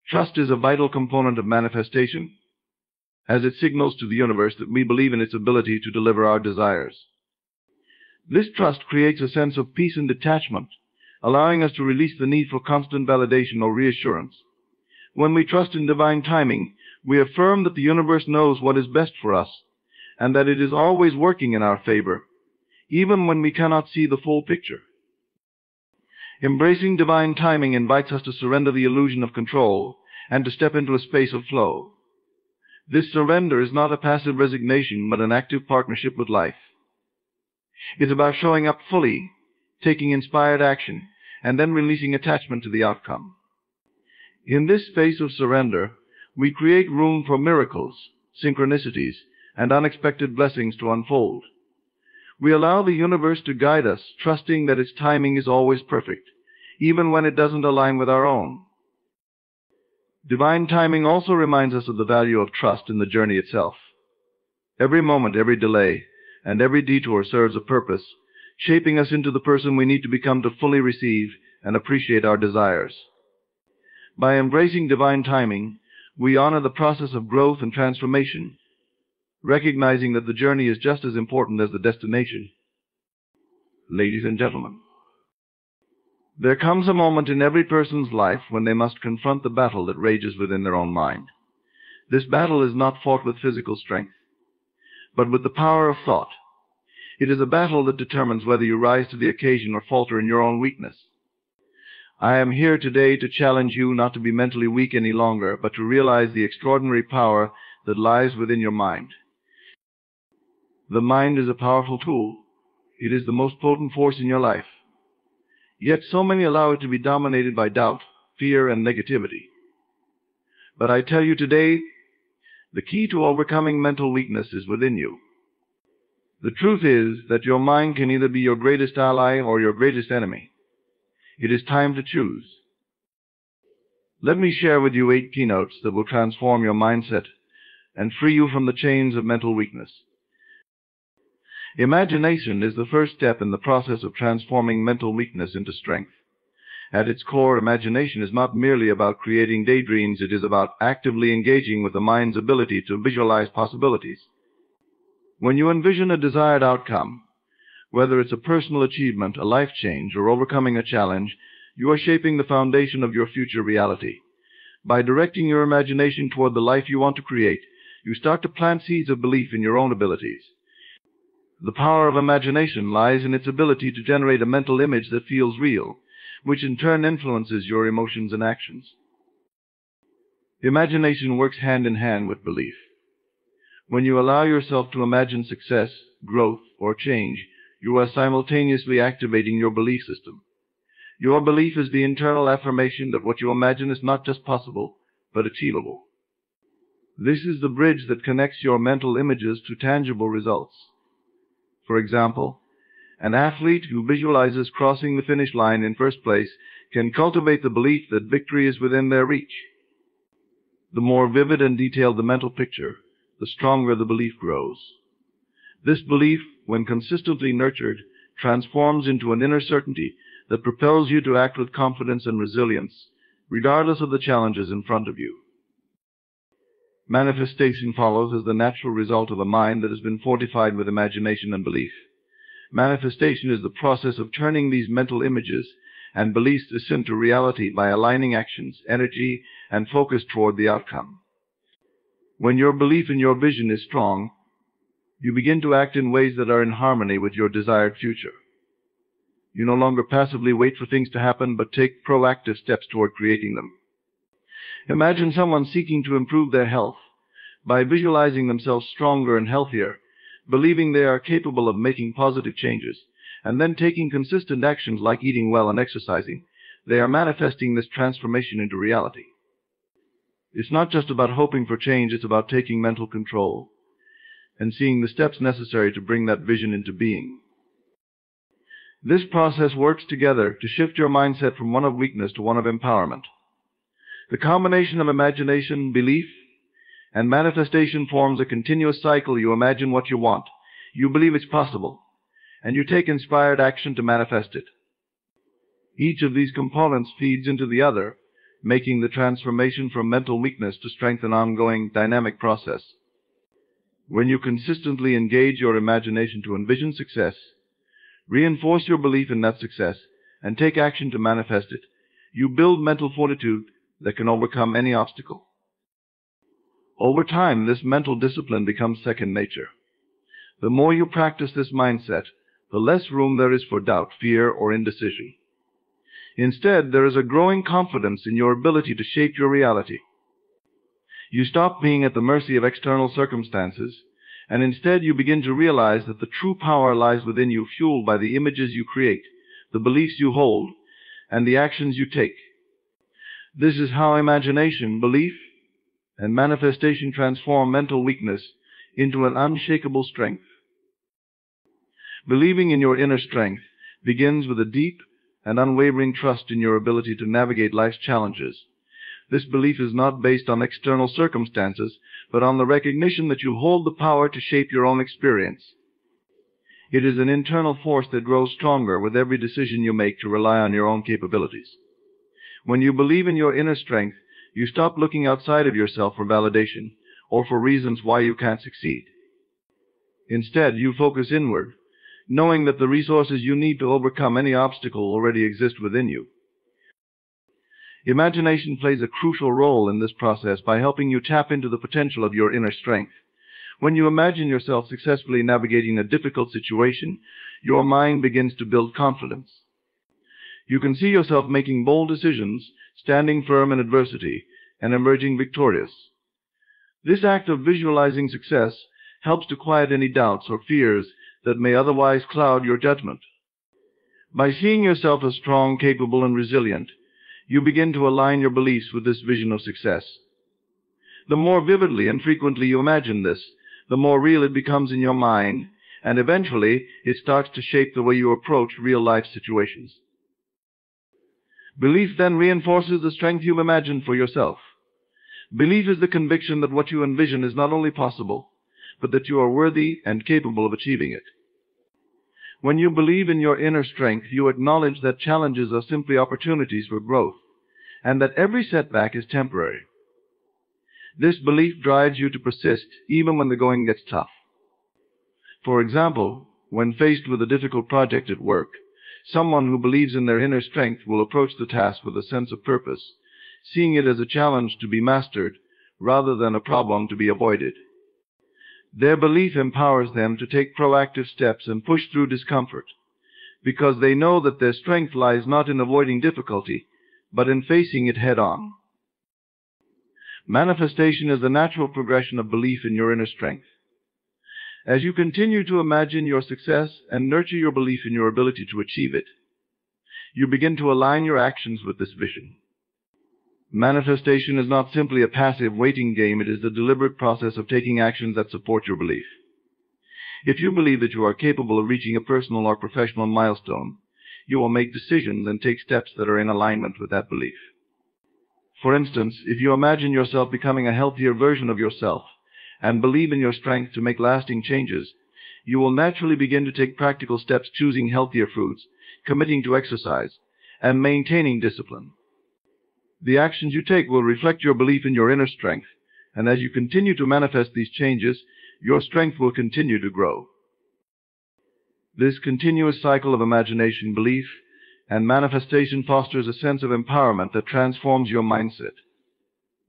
Trust is a vital component of manifestation, as it signals to the universe that we believe in its ability to deliver our desires. This trust creates a sense of peace and detachment, allowing us to release the need for constant validation or reassurance. When we trust in divine timing, we affirm that the universe knows what is best for us, and that it is always working in our favor, even when we cannot see the full picture. Embracing divine timing invites us to surrender the illusion of control and to step into a space of flow. This surrender is not a passive resignation, but an active partnership with life. It's about showing up fully, taking inspired action, and then releasing attachment to the outcome. In this space of surrender, we create room for miracles, synchronicities, and unexpected blessings to unfold. We allow the universe to guide us, trusting that its timing is always perfect, even when it doesn't align with our own. Divine timing also reminds us of the value of trust in the journey itself. Every moment, every delay, and every detour serves a purpose, shaping us into the person we need to become to fully receive and appreciate our desires. By embracing divine timing, we honor the process of growth and transformation, recognizing that the journey is just as important as the destination. Ladies and gentlemen, there comes a moment in every person's life when they must confront the battle that rages within their own mind. This battle is not fought with physical strength, but with the power of thought. It is a battle that determines whether you rise to the occasion or falter in your own weakness. I am here today to challenge you not to be mentally weak any longer, but to realize the extraordinary power that lies within your mind. The mind is a powerful tool. It is the most potent force in your life. Yet so many allow it to be dominated by doubt, fear, and negativity. But I tell you today, the key to overcoming mental weakness is within you. The truth is that your mind can either be your greatest ally or your greatest enemy. It is time to choose. Let me share with you 8 keynotes that will transform your mindset and free you from the chains of mental weakness. Imagination is the first step in the process of transforming mental weakness into strength. At its core, imagination is not merely about creating daydreams, it is about actively engaging with the mind's ability to visualize possibilities. When you envision a desired outcome, whether it's a personal achievement, a life change, or overcoming a challenge, you are shaping the foundation of your future reality. By directing your imagination toward the life you want to create, you start to plant seeds of belief in your own abilities. The power of imagination lies in its ability to generate a mental image that feels real, which in turn influences your emotions and actions. Imagination works hand in hand with belief. When you allow yourself to imagine success, growth, or change, you are simultaneously activating your belief system. Your belief is the internal affirmation that what you imagine is not just possible, but achievable. This is the bridge that connects your mental images to tangible results. For example, an athlete who visualizes crossing the finish line in first place can cultivate the belief that victory is within their reach. The more vivid and detailed the mental picture, the stronger the belief grows. This belief, when consistently nurtured, transforms into an inner certainty that propels you to act with confidence and resilience, regardless of the challenges in front of you. Manifestation follows as the natural result of a mind that has been fortified with imagination and belief. Manifestation is the process of turning these mental images and beliefs into reality by aligning actions, energy, and focus toward the outcome. When your belief in your vision is strong, you begin to act in ways that are in harmony with your desired future. You no longer passively wait for things to happen, but take proactive steps toward creating them. Imagine someone seeking to improve their health. By visualizing themselves stronger and healthier, believing they are capable of making positive changes, and then taking consistent actions like eating well and exercising, they are manifesting this transformation into reality. It's not just about hoping for change, it's about taking mental control and seeing the steps necessary to bring that vision into being. This process works together to shift your mindset from one of weakness to one of empowerment. The combination of imagination, belief, and manifestation forms a continuous cycle. You imagine what you want, you believe it's possible, and you take inspired action to manifest it. Each of these components feeds into the other, making the transformation from mental weakness to strength an ongoing, dynamic process. When you consistently engage your imagination to envision success, reinforce your belief in that success, and take action to manifest it, you build mental fortitude that can overcome any obstacle. Over time, this mental discipline becomes second nature. The more you practice this mindset, the less room there is for doubt, fear, or indecision. Instead, there is a growing confidence in your ability to shape your reality. You stop being at the mercy of external circumstances, and instead you begin to realize that the true power lies within you, fueled by the images you create, the beliefs you hold, and the actions you take. This is how imagination, belief, and manifestation transform mental weakness into an unshakable strength. Believing in your inner strength begins with a deep and unwavering trust in your ability to navigate life's challenges. This belief is not based on external circumstances, but on the recognition that you hold the power to shape your own experience. It is an internal force that grows stronger with every decision you make to rely on your own capabilities. When you believe in your inner strength, you stop looking outside of yourself for validation or for reasons why you can't succeed. Instead, you focus inward, knowing that the resources you need to overcome any obstacle already exist within you. Imagination plays a crucial role in this process by helping you tap into the potential of your inner strength. When you imagine yourself successfully navigating a difficult situation, your mind begins to build confidence. You can see yourself making bold decisions, standing firm in adversity, and emerging victorious. This act of visualizing success helps to quiet any doubts or fears that may otherwise cloud your judgment. By seeing yourself as strong, capable, and resilient, you begin to align your beliefs with this vision of success. The more vividly and frequently you imagine this, the more real it becomes in your mind, and eventually it starts to shape the way you approach real-life situations. Belief then reinforces the strength you've imagined for yourself. Belief is the conviction that what you envision is not only possible, but that you are worthy and capable of achieving it. When you believe in your inner strength, you acknowledge that challenges are simply opportunities for growth, and that every setback is temporary. This belief drives you to persist even when the going gets tough. For example, when faced with a difficult project at work, someone who believes in their inner strength will approach the task with a sense of purpose, seeing it as a challenge to be mastered rather than a problem to be avoided. Their belief empowers them to take proactive steps and push through discomfort, because they know that their strength lies not in avoiding difficulty, but in facing it head-on. Manifestation is the natural progression of belief in your inner strength. As you continue to imagine your success and nurture your belief in your ability to achieve it, you begin to align your actions with this vision. Manifestation is not simply a passive waiting game, it is the deliberate process of taking actions that support your belief. If you believe that you are capable of reaching a personal or professional milestone, you will make decisions and take steps that are in alignment with that belief. For instance, if you imagine yourself becoming a healthier version of yourself and believe in your strength to make lasting changes, you will naturally begin to take practical steps, choosing healthier foods, committing to exercise, and maintaining discipline. The actions you take will reflect your belief in your inner strength, and as you continue to manifest these changes, your strength will continue to grow. This continuous cycle of imagination, belief, and manifestation fosters a sense of empowerment that transforms your mindset.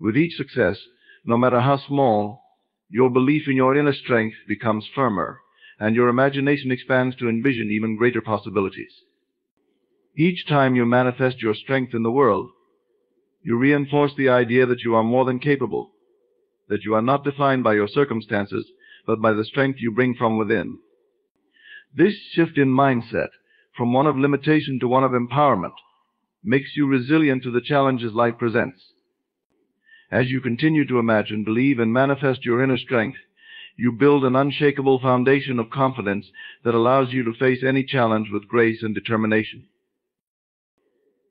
With each success, no matter how small, your belief in your inner strength becomes firmer, and your imagination expands to envision even greater possibilities. Each time you manifest your strength in the world, you reinforce the idea that you are more than capable, that you are not defined by your circumstances, but by the strength you bring from within. This shift in mindset, from one of limitation to one of empowerment, makes you resilient to the challenges life presents. As you continue to imagine, believe, and manifest your inner strength, you build an unshakable foundation of confidence that allows you to face any challenge with grace and determination.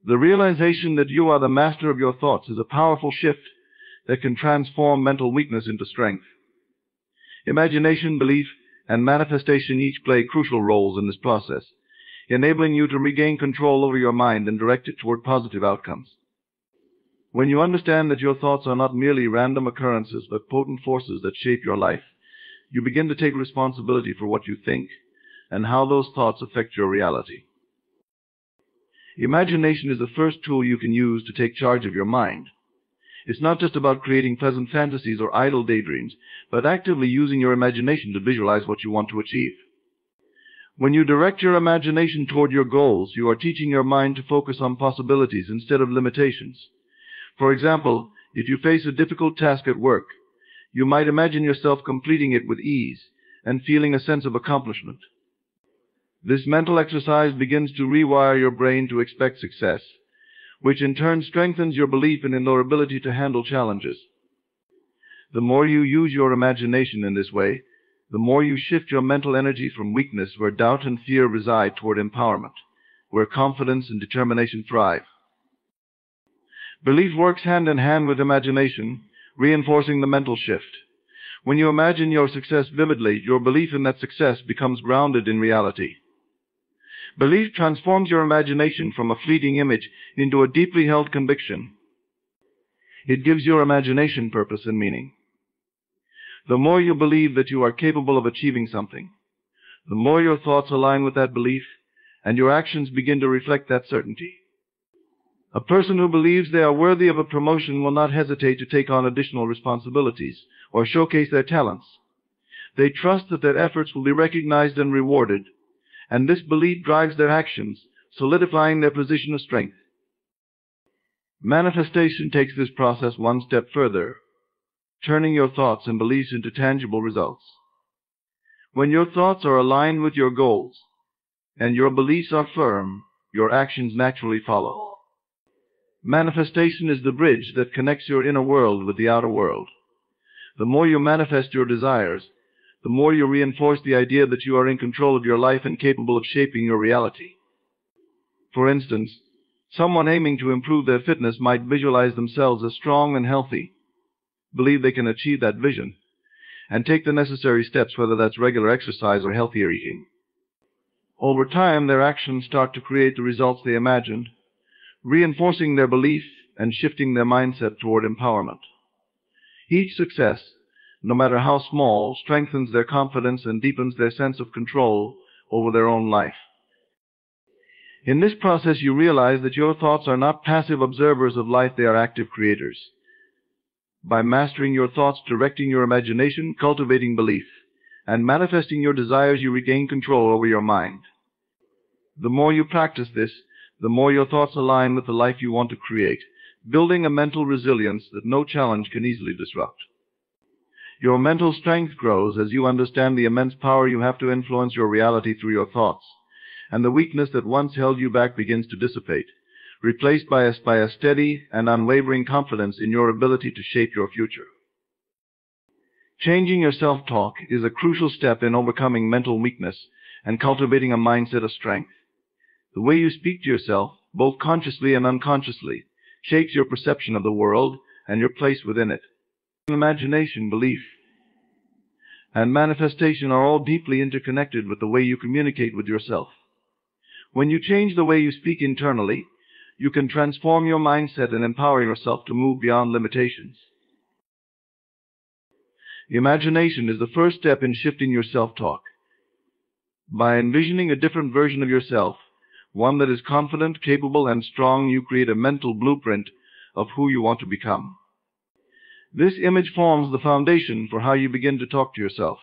The realization that you are the master of your thoughts is a powerful shift that can transform mental weakness into strength. Imagination, belief, and manifestation each play crucial roles in this process, enabling you to regain control over your mind and direct it toward positive outcomes. When you understand that your thoughts are not merely random occurrences but potent forces that shape your life, you begin to take responsibility for what you think and how those thoughts affect your reality. Imagination is the first tool you can use to take charge of your mind. It's not just about creating pleasant fantasies or idle daydreams, but actively using your imagination to visualize what you want to achieve. When you direct your imagination toward your goals, you are teaching your mind to focus on possibilities instead of limitations. For example, if you face a difficult task at work, you might imagine yourself completing it with ease and feeling a sense of accomplishment. This mental exercise begins to rewire your brain to expect success, which in turn strengthens your belief in your ability to handle challenges. The more you use your imagination in this way, the more you shift your mental energy from weakness, where doubt and fear reside, toward empowerment, where confidence and determination thrive. Belief works hand in hand with imagination, reinforcing the mental shift. When you imagine your success vividly, your belief in that success becomes grounded in reality. Belief transforms your imagination from a fleeting image into a deeply held conviction. It gives your imagination purpose and meaning. The more you believe that you are capable of achieving something, the more your thoughts align with that belief, and your actions begin to reflect that certainty. A person who believes they are worthy of a promotion will not hesitate to take on additional responsibilities or showcase their talents. They trust that their efforts will be recognized and rewarded, and this belief drives their actions, solidifying their position of strength. Manifestation takes this process one step further, turning your thoughts and beliefs into tangible results. When your thoughts are aligned with your goals, and your beliefs are firm, your actions naturally follow. Manifestation is the bridge that connects your inner world with the outer world. The more you manifest your desires, the more you reinforce the idea that you are in control of your life and capable of shaping your reality. For instance, someone aiming to improve their fitness might visualize themselves as strong and healthy, believe they can achieve that vision, and take the necessary steps, whether that's regular exercise or healthier eating. Over time, their actions start to create the results they imagined, reinforcing their belief and shifting their mindset toward empowerment. Each success, no matter how small, strengthens their confidence and deepens their sense of control over their own life. In this process, you realize that your thoughts are not passive observers of life, they are active creators. By mastering your thoughts, directing your imagination, cultivating belief, and manifesting your desires, you regain control over your mind. The more you practice this, the more your thoughts align with the life you want to create, building a mental resilience that no challenge can easily disrupt. Your mental strength grows as you understand the immense power you have to influence your reality through your thoughts, and the weakness that once held you back begins to dissipate, replaced by a steady and unwavering confidence in your ability to shape your future. Changing your self-talk is a crucial step in overcoming mental weakness and cultivating a mindset of strength. The way you speak to yourself, both consciously and unconsciously, shapes your perception of the world and your place within it. Imagination, belief, and manifestation are all deeply interconnected with the way you communicate with yourself. When you change the way you speak internally, you can transform your mindset and empower yourself to move beyond limitations. Imagination is the first step in shifting your self-talk. By envisioning a different version of yourself, one that is confident, capable, and strong, you create a mental blueprint of who you want to become. This image forms the foundation for how you begin to talk to yourself.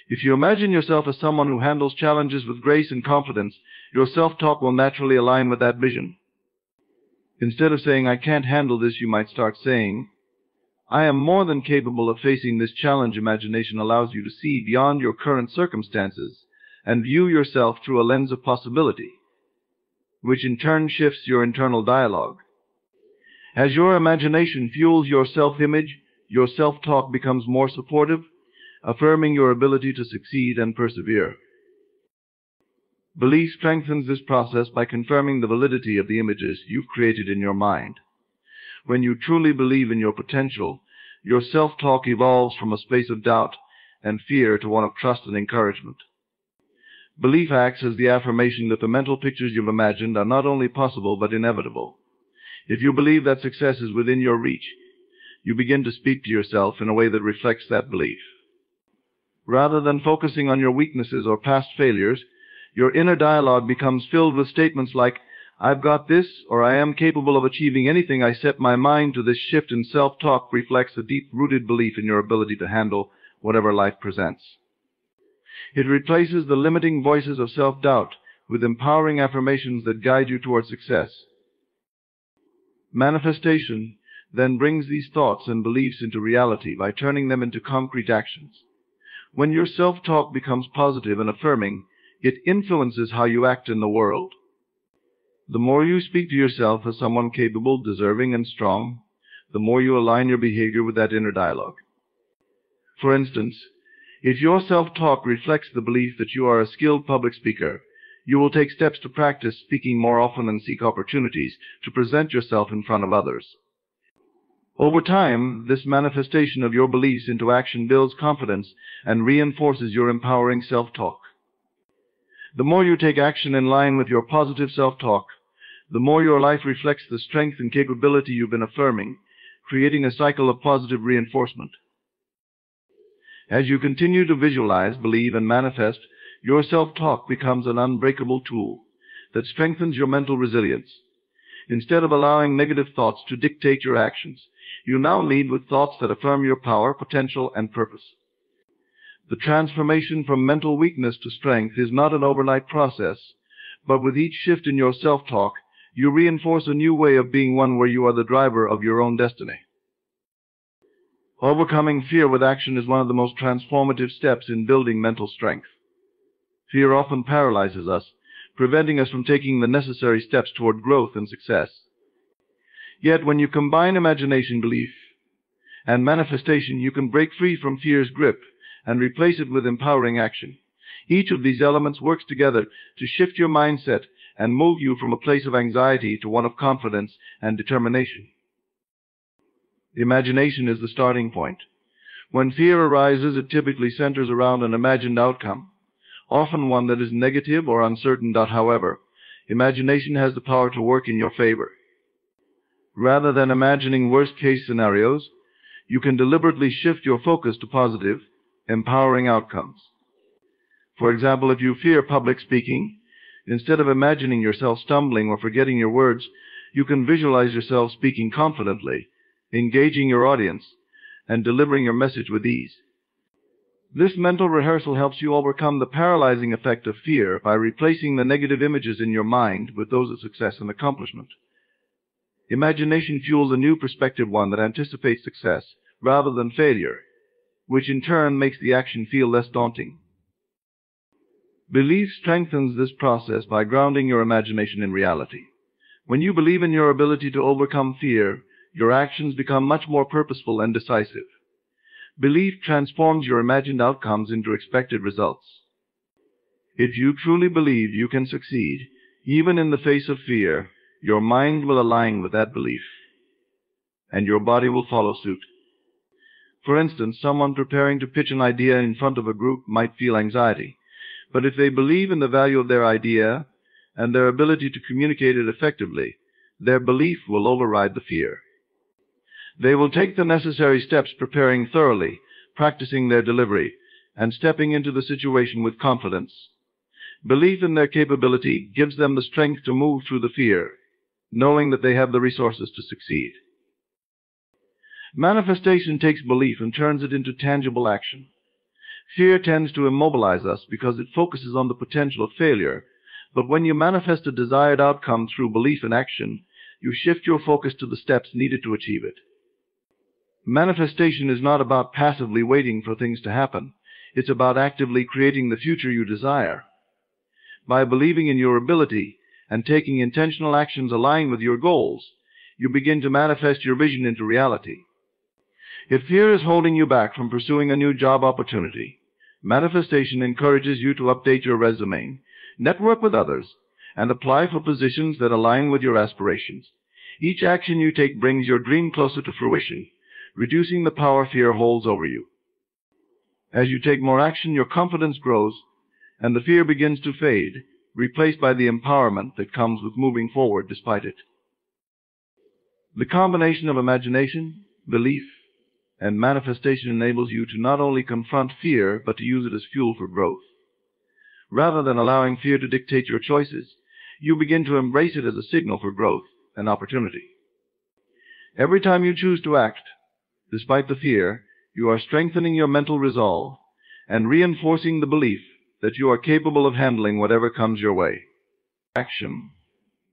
If you imagine yourself as someone who handles challenges with grace and confidence, your self-talk will naturally align with that vision. Instead of saying, "I can't handle this," you might start saying, "I am more than capable of facing this challenge." Imagination allows you to see beyond your current circumstances and view yourself through a lens of possibility, which in turn shifts your internal dialogue. As your imagination fuels your self-image, your self-talk becomes more supportive, affirming your ability to succeed and persevere. Belief strengthens this process by confirming the validity of the images you've created in your mind. When you truly believe in your potential, your self-talk evolves from a space of doubt and fear to one of trust and encouragement. Belief acts as the affirmation that the mental pictures you've imagined are not only possible but inevitable. If you believe that success is within your reach, you begin to speak to yourself in a way that reflects that belief. Rather than focusing on your weaknesses or past failures, your inner dialogue becomes filled with statements like, "I've got this," or "I am capable of achieving anything I set my mind to." This shift in self-talk reflects a deep-rooted belief in your ability to handle whatever life presents. It replaces the limiting voices of self-doubt with empowering affirmations that guide you toward success. Manifestation then brings these thoughts and beliefs into reality by turning them into concrete actions. When your self-talk becomes positive and affirming, it influences how you act in the world. The more you speak to yourself as someone capable, deserving, and strong, the more you align your behavior with that inner dialogue. For instance, if your self-talk reflects the belief that you are a skilled public speaker, You will take steps to practice speaking more often and seek opportunities to present yourself in front of others. Over time, this manifestation of your beliefs into action builds confidence and reinforces your empowering self-talk. The more you take action in line with your positive self-talk, the more your life reflects the strength and capability you've been affirming, creating a cycle of positive reinforcement. As you continue to visualize, believe, and manifest, your self-talk becomes an unbreakable tool that strengthens your mental resilience. Instead of allowing negative thoughts to dictate your actions, you now lead with thoughts that affirm your power, potential, and purpose. The transformation from mental weakness to strength is not an overnight process, but with each shift in your self-talk, you reinforce a new way of being, one where you are the driver of your own destiny. Overcoming fear with action is one of the most transformative steps in building mental strength. Fear often paralyzes us, preventing us from taking the necessary steps toward growth and success. Yet when you combine imagination, belief, and manifestation, you can break free from fear's grip and replace it with empowering action. Each of these elements works together to shift your mindset and move you from a place of anxiety to one of confidence and determination. Imagination is the starting point. When fear arises, it typically centers around an imagined outcome, often one that is negative or uncertain. However, imagination has the power to work in your favor. Rather than imagining worst-case scenarios, you can deliberately shift your focus to positive, empowering outcomes. For example, if you fear public speaking, instead of imagining yourself stumbling or forgetting your words, you can visualize yourself speaking confidently, engaging your audience, and delivering your message with ease. This mental rehearsal helps you overcome the paralyzing effect of fear by replacing the negative images in your mind with those of success and accomplishment. Imagination fuels a new perspective, one that anticipates success rather than failure, which in turn makes the action feel less daunting. Belief strengthens this process by grounding your imagination in reality. When you believe in your ability to overcome fear, your actions become much more purposeful and decisive. Belief transforms your imagined outcomes into expected results. If you truly believe you can succeed, even in the face of fear, your mind will align with that belief, and your body will follow suit. For instance, someone preparing to pitch an idea in front of a group might feel anxiety, but if they believe in the value of their idea and their ability to communicate it effectively, their belief will override the fear. They will take the necessary steps, preparing thoroughly, practicing their delivery, and stepping into the situation with confidence. Belief in their capability gives them the strength to move through the fear, knowing that they have the resources to succeed. Manifestation takes belief and turns it into tangible action. Fear tends to immobilize us because it focuses on the potential of failure, but when you manifest a desired outcome through belief and action, you shift your focus to the steps needed to achieve it. Manifestation is not about passively waiting for things to happen. It's about actively creating the future you desire. By believing in your ability and taking intentional actions aligned with your goals, you begin to manifest your vision into reality. If fear is holding you back from pursuing a new job opportunity, manifestation encourages you to update your resume, network with others, and apply for positions that align with your aspirations. Each action you take brings your dream closer to fruition, reducing the power fear holds over you. As you take more action, your confidence grows, and the fear begins to fade, replaced by the empowerment that comes with moving forward despite it. The combination of imagination, belief, and manifestation enables you to not only confront fear, but to use it as fuel for growth. Rather than allowing fear to dictate your choices, you begin to embrace it as a signal for growth and opportunity. Every time you choose to act, despite the fear, you are strengthening your mental resolve and reinforcing the belief that you are capable of handling whatever comes your way. Action,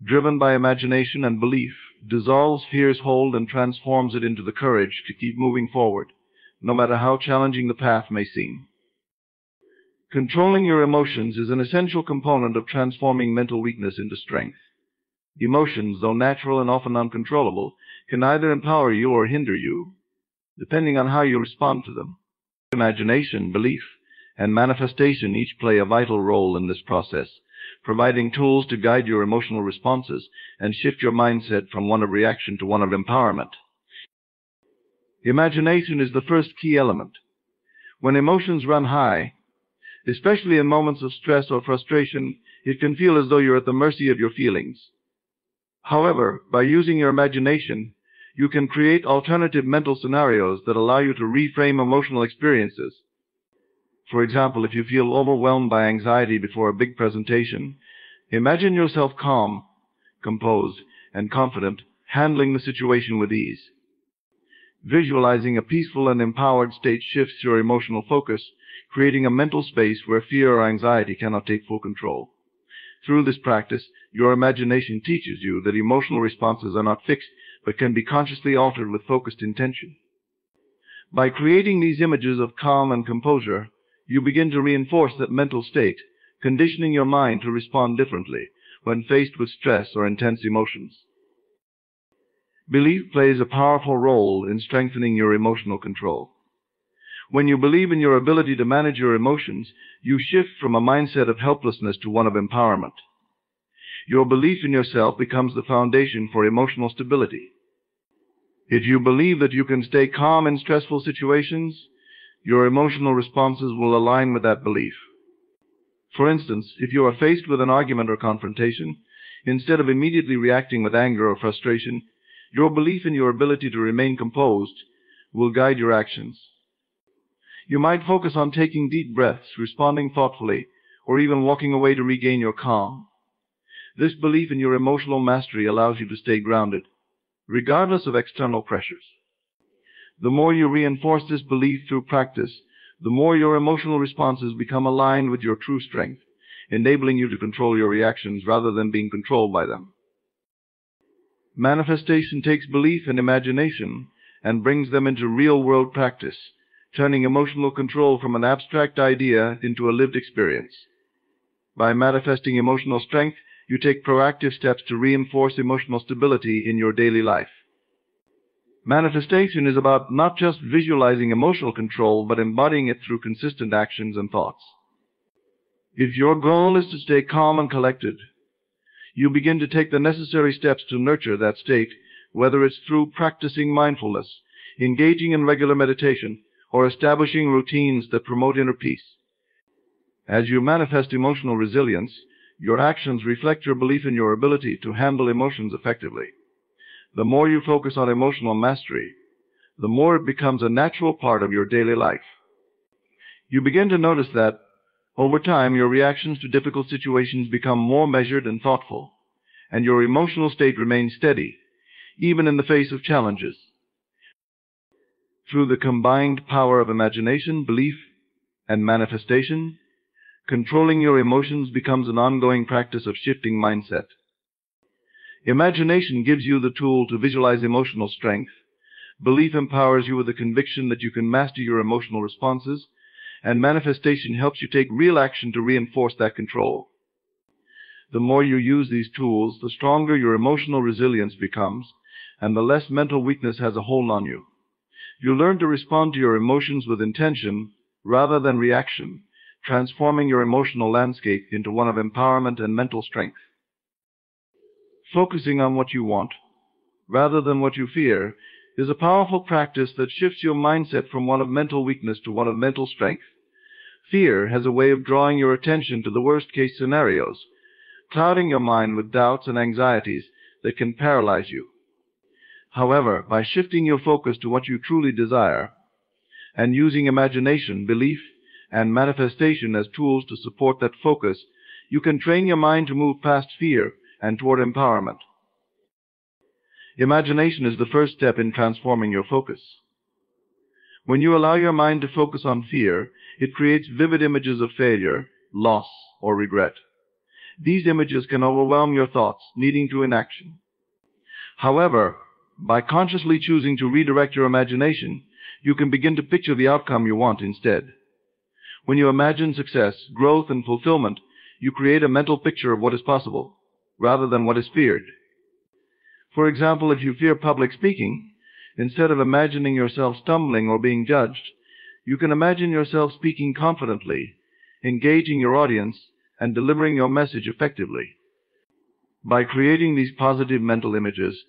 driven by imagination and belief, dissolves fear's hold and transforms it into the courage to keep moving forward, no matter how challenging the path may seem. Controlling your emotions is an essential component of transforming mental weakness into strength. Emotions, though natural and often uncontrollable, can either empower you or hinder you, depending on how you respond to them. Imagination, belief, and manifestation each play a vital role in this process, providing tools to guide your emotional responses and shift your mindset from one of reaction to one of empowerment. Imagination is the first key element. When emotions run high, especially in moments of stress or frustration, it can feel as though you're at the mercy of your feelings. However, by using your imagination, you can create alternative mental scenarios that allow you to reframe emotional experiences. For example, if you feel overwhelmed by anxiety before a big presentation, imagine yourself calm, composed, and confident, handling the situation with ease. Visualizing a peaceful and empowered state shifts your emotional focus, creating a mental space where fear or anxiety cannot take full control. Through this practice, your imagination teaches you that emotional responses are not fixed, but can be consciously altered with focused intention. By creating these images of calm and composure, you begin to reinforce that mental state, conditioning your mind to respond differently when faced with stress or intense emotions. Belief plays a powerful role in strengthening your emotional control. When you believe in your ability to manage your emotions, you shift from a mindset of helplessness to one of empowerment. Your belief in yourself becomes the foundation for emotional stability. If you believe that you can stay calm in stressful situations, your emotional responses will align with that belief. For instance, if you are faced with an argument or confrontation, instead of immediately reacting with anger or frustration, your belief in your ability to remain composed will guide your actions. You might focus on taking deep breaths, responding thoughtfully, or even walking away to regain your calm. This belief in your emotional mastery allows you to stay grounded, regardless of external pressures. The more you reinforce this belief through practice, the more your emotional responses become aligned with your true strength, enabling you to control your reactions rather than being controlled by them. Manifestation takes belief and imagination and brings them into real-world practice, turning emotional control from an abstract idea into a lived experience. By manifesting emotional strength, you take proactive steps to reinforce emotional stability in your daily life. Manifestation is about not just visualizing emotional control, but embodying it through consistent actions and thoughts. If your goal is to stay calm and collected, you begin to take the necessary steps to nurture that state, whether it's through practicing mindfulness, engaging in regular meditation, or establishing routines that promote inner peace. As you manifest emotional resilience, your actions reflect your belief in your ability to handle emotions effectively. The more you focus on emotional mastery, the more it becomes a natural part of your daily life. You begin to notice that, over time, your reactions to difficult situations become more measured and thoughtful, and your emotional state remains steady, even in the face of challenges. Through the combined power of imagination, belief, and manifestation, controlling your emotions becomes an ongoing practice of shifting mindset. Imagination gives you the tool to visualize emotional strength. Belief empowers you with the conviction that you can master your emotional responses, and manifestation helps you take real action to reinforce that control. The more you use these tools, the stronger your emotional resilience becomes, and the less mental weakness has a hold on you. You learn to respond to your emotions with intention rather than reaction, transforming your emotional landscape into one of empowerment and mental strength. Focusing on what you want, rather than what you fear, is a powerful practice that shifts your mindset from one of mental weakness to one of mental strength. Fear has a way of drawing your attention to the worst-case scenarios, clouding your mind with doubts and anxieties that can paralyze you. However, by shifting your focus to what you truly desire, and using imagination, belief, and manifestation as tools to support that focus, you can train your mind to move past fear and toward empowerment. Imagination is the first step in transforming your focus. When you allow your mind to focus on fear, it creates vivid images of failure, loss, or regret. These images can overwhelm your thoughts, leading to inaction. However, by consciously choosing to redirect your imagination, you can begin to picture the outcome you want instead. When you imagine success, growth, and fulfillment, you create a mental picture of what is possible, rather than what is feared. For example, if you fear public speaking, instead of imagining yourself stumbling or being judged, you can imagine yourself speaking confidently, engaging your audience, and delivering your message effectively. By creating these positive mental images,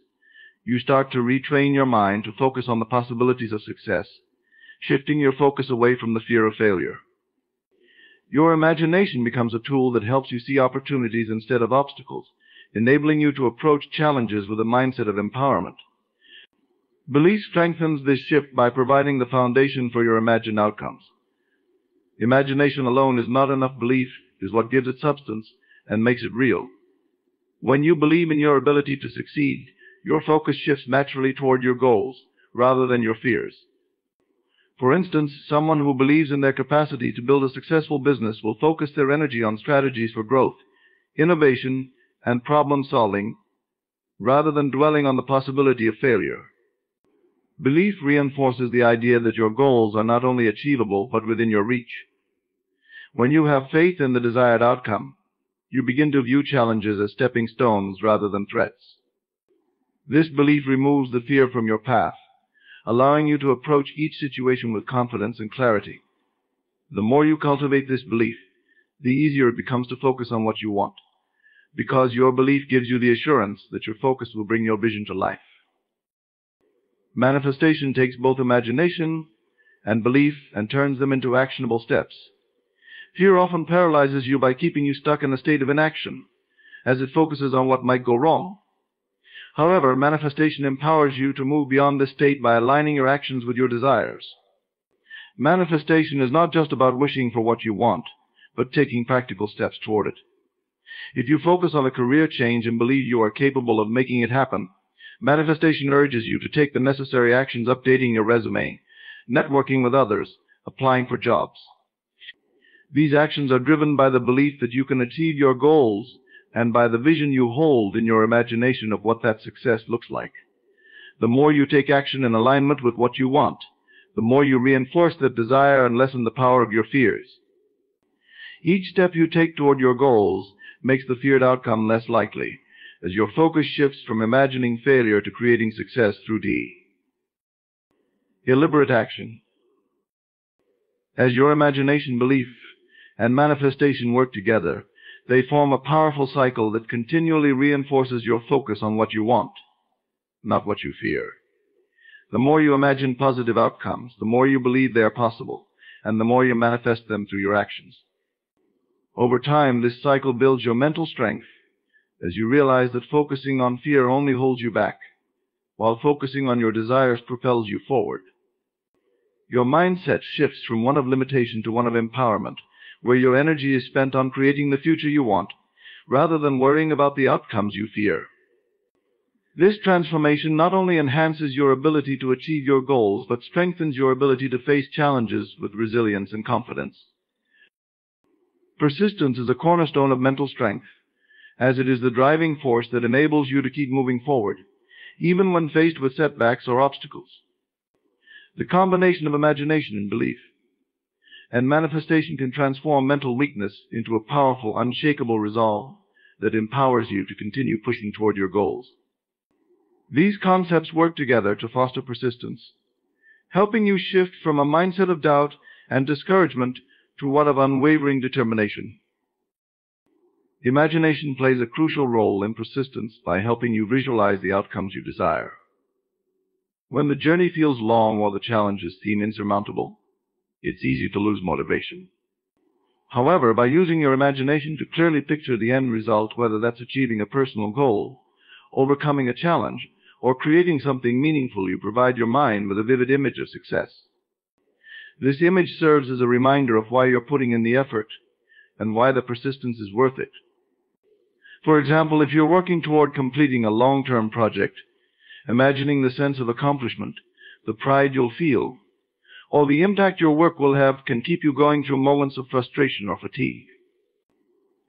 you start to retrain your mind to focus on the possibilities of success, shifting your focus away from the fear of failure. Your imagination becomes a tool that helps you see opportunities instead of obstacles, enabling you to approach challenges with a mindset of empowerment. Belief strengthens this shift by providing the foundation for your imagined outcomes. Imagination alone is not enough. Belief is what gives it substance and makes it real. When you believe in your ability to succeed, your focus shifts naturally toward your goals rather than your fears. For instance, someone who believes in their capacity to build a successful business will focus their energy on strategies for growth, innovation, and problem solving, rather than dwelling on the possibility of failure. Belief reinforces the idea that your goals are not only achievable but within your reach. When you have faith in the desired outcome, you begin to view challenges as stepping stones rather than threats. This belief removes the fear from your path, allowing you to approach each situation with confidence and clarity. The more you cultivate this belief, the easier it becomes to focus on what you want, because your belief gives you the assurance that your focus will bring your vision to life. Manifestation takes both imagination and belief and turns them into actionable steps. Fear often paralyzes you by keeping you stuck in a state of inaction, as it focuses on what might go wrong. However, manifestation empowers you to move beyond this state by aligning your actions with your desires. Manifestation is not just about wishing for what you want, but taking practical steps toward it. If you focus on a career change and believe you are capable of making it happen, manifestation urges you to take the necessary actions, updating your resume, networking with others, applying for jobs. These actions are driven by the belief that you can achieve your goals and by the vision you hold in your imagination of what that success looks like. The more you take action in alignment with what you want, the more you reinforce that desire and lessen the power of your fears. Each step you take toward your goals makes the feared outcome less likely, as your focus shifts from imagining failure to creating success through deliberate action. As your imagination, belief, and manifestation work together, they form a powerful cycle that continually reinforces your focus on what you want, not what you fear. The more you imagine positive outcomes, the more you believe they are possible, and the more you manifest them through your actions. Over time, this cycle builds your mental strength, as you realize that focusing on fear only holds you back, while focusing on your desires propels you forward. Your mindset shifts from one of limitation to one of empowerment, where your energy is spent on creating the future you want, rather than worrying about the outcomes you fear. This transformation not only enhances your ability to achieve your goals, but strengthens your ability to face challenges with resilience and confidence. Persistence is a cornerstone of mental strength, as it is the driving force that enables you to keep moving forward, even when faced with setbacks or obstacles. The combination of imagination and belief and manifestation can transform mental weakness into a powerful, unshakable resolve that empowers you to continue pushing toward your goals. These concepts work together to foster persistence, helping you shift from a mindset of doubt and discouragement to one of unwavering determination. Imagination plays a crucial role in persistence by helping you visualize the outcomes you desire. When the journey feels long or the challenges seem insurmountable, it's easy to lose motivation. However, by using your imagination to clearly picture the end result, whether that's achieving a personal goal, overcoming a challenge, or creating something meaningful, you provide your mind with a vivid image of success. This image serves as a reminder of why you're putting in the effort and why the persistence is worth it. For example, if you're working toward completing a long-term project, imagining the sense of accomplishment, the pride you'll feel, or the impact your work will have can keep you going through moments of frustration or fatigue.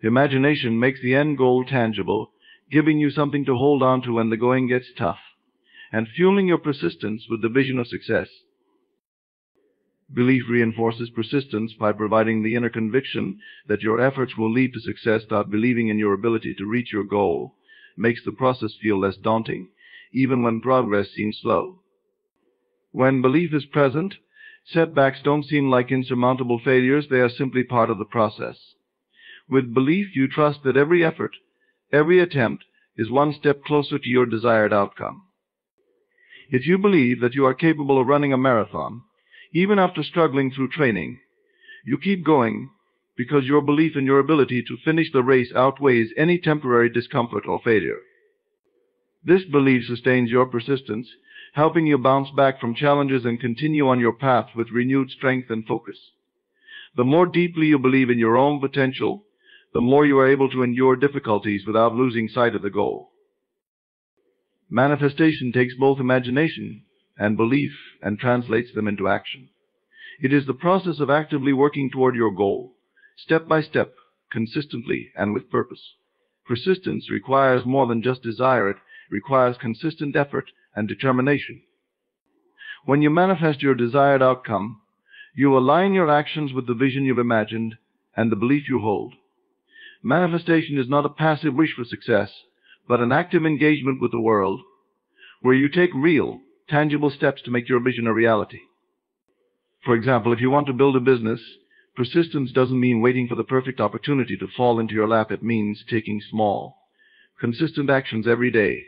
Imagination makes the end goal tangible, giving you something to hold on to when the going gets tough, and fueling your persistence with the vision of success. Belief reinforces persistence by providing the inner conviction that your efforts will lead to success. Believing in your ability to reach your goal makes the process feel less daunting, even when progress seems slow. When belief is present, setbacks don't seem like insurmountable failures, they are simply part of the process. With belief, you trust that every effort, every attempt, is one step closer to your desired outcome. If you believe that you are capable of running a marathon, even after struggling through training, you keep going because your belief in your ability to finish the race outweighs any temporary discomfort or failure. This belief sustains your persistence, helping you bounce back from challenges and continue on your path with renewed strength and focus. The more deeply you believe in your own potential, the more you are able to endure difficulties without losing sight of the goal. Manifestation takes both imagination and belief and translates them into action. It is the process of actively working toward your goal, step by step, consistently, and with purpose. Persistence requires more than just desire. It requires consistent effort and determination. When you manifest your desired outcome, you align your actions with the vision you've imagined and the belief you hold. Manifestation is not a passive wish for success, but an active engagement with the world, where you take real, tangible steps to make your vision a reality. For example, if you want to build a business, persistence doesn't mean waiting for the perfect opportunity to fall into your lap. It means taking small, consistent actions every day,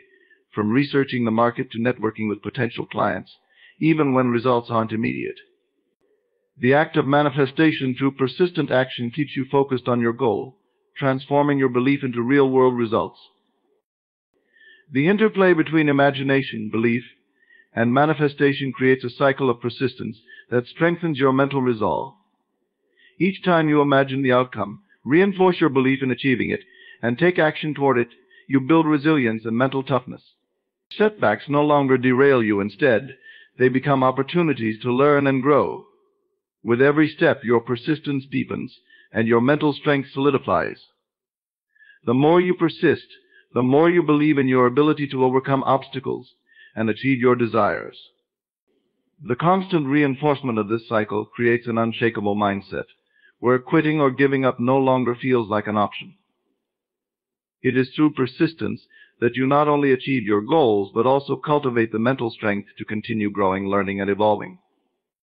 from researching the market to networking with potential clients, even when results aren't immediate. The act of manifestation through persistent action keeps you focused on your goal, transforming your belief into real-world results. The interplay between imagination, belief, and manifestation creates a cycle of persistence that strengthens your mental resolve. Each time you imagine the outcome, reinforce your belief in achieving it, and take action toward it, you build resilience and mental toughness. Setbacks no longer derail you. Instead, they become opportunities to learn and grow. With every step, your persistence deepens, and your mental strength solidifies. The more you persist, the more you believe in your ability to overcome obstacles and achieve your desires. The constant reinforcement of this cycle creates an unshakable mindset, where quitting or giving up no longer feels like an option. It is through persistence that you not only achieve your goals, but also cultivate the mental strength to continue growing, learning, and evolving.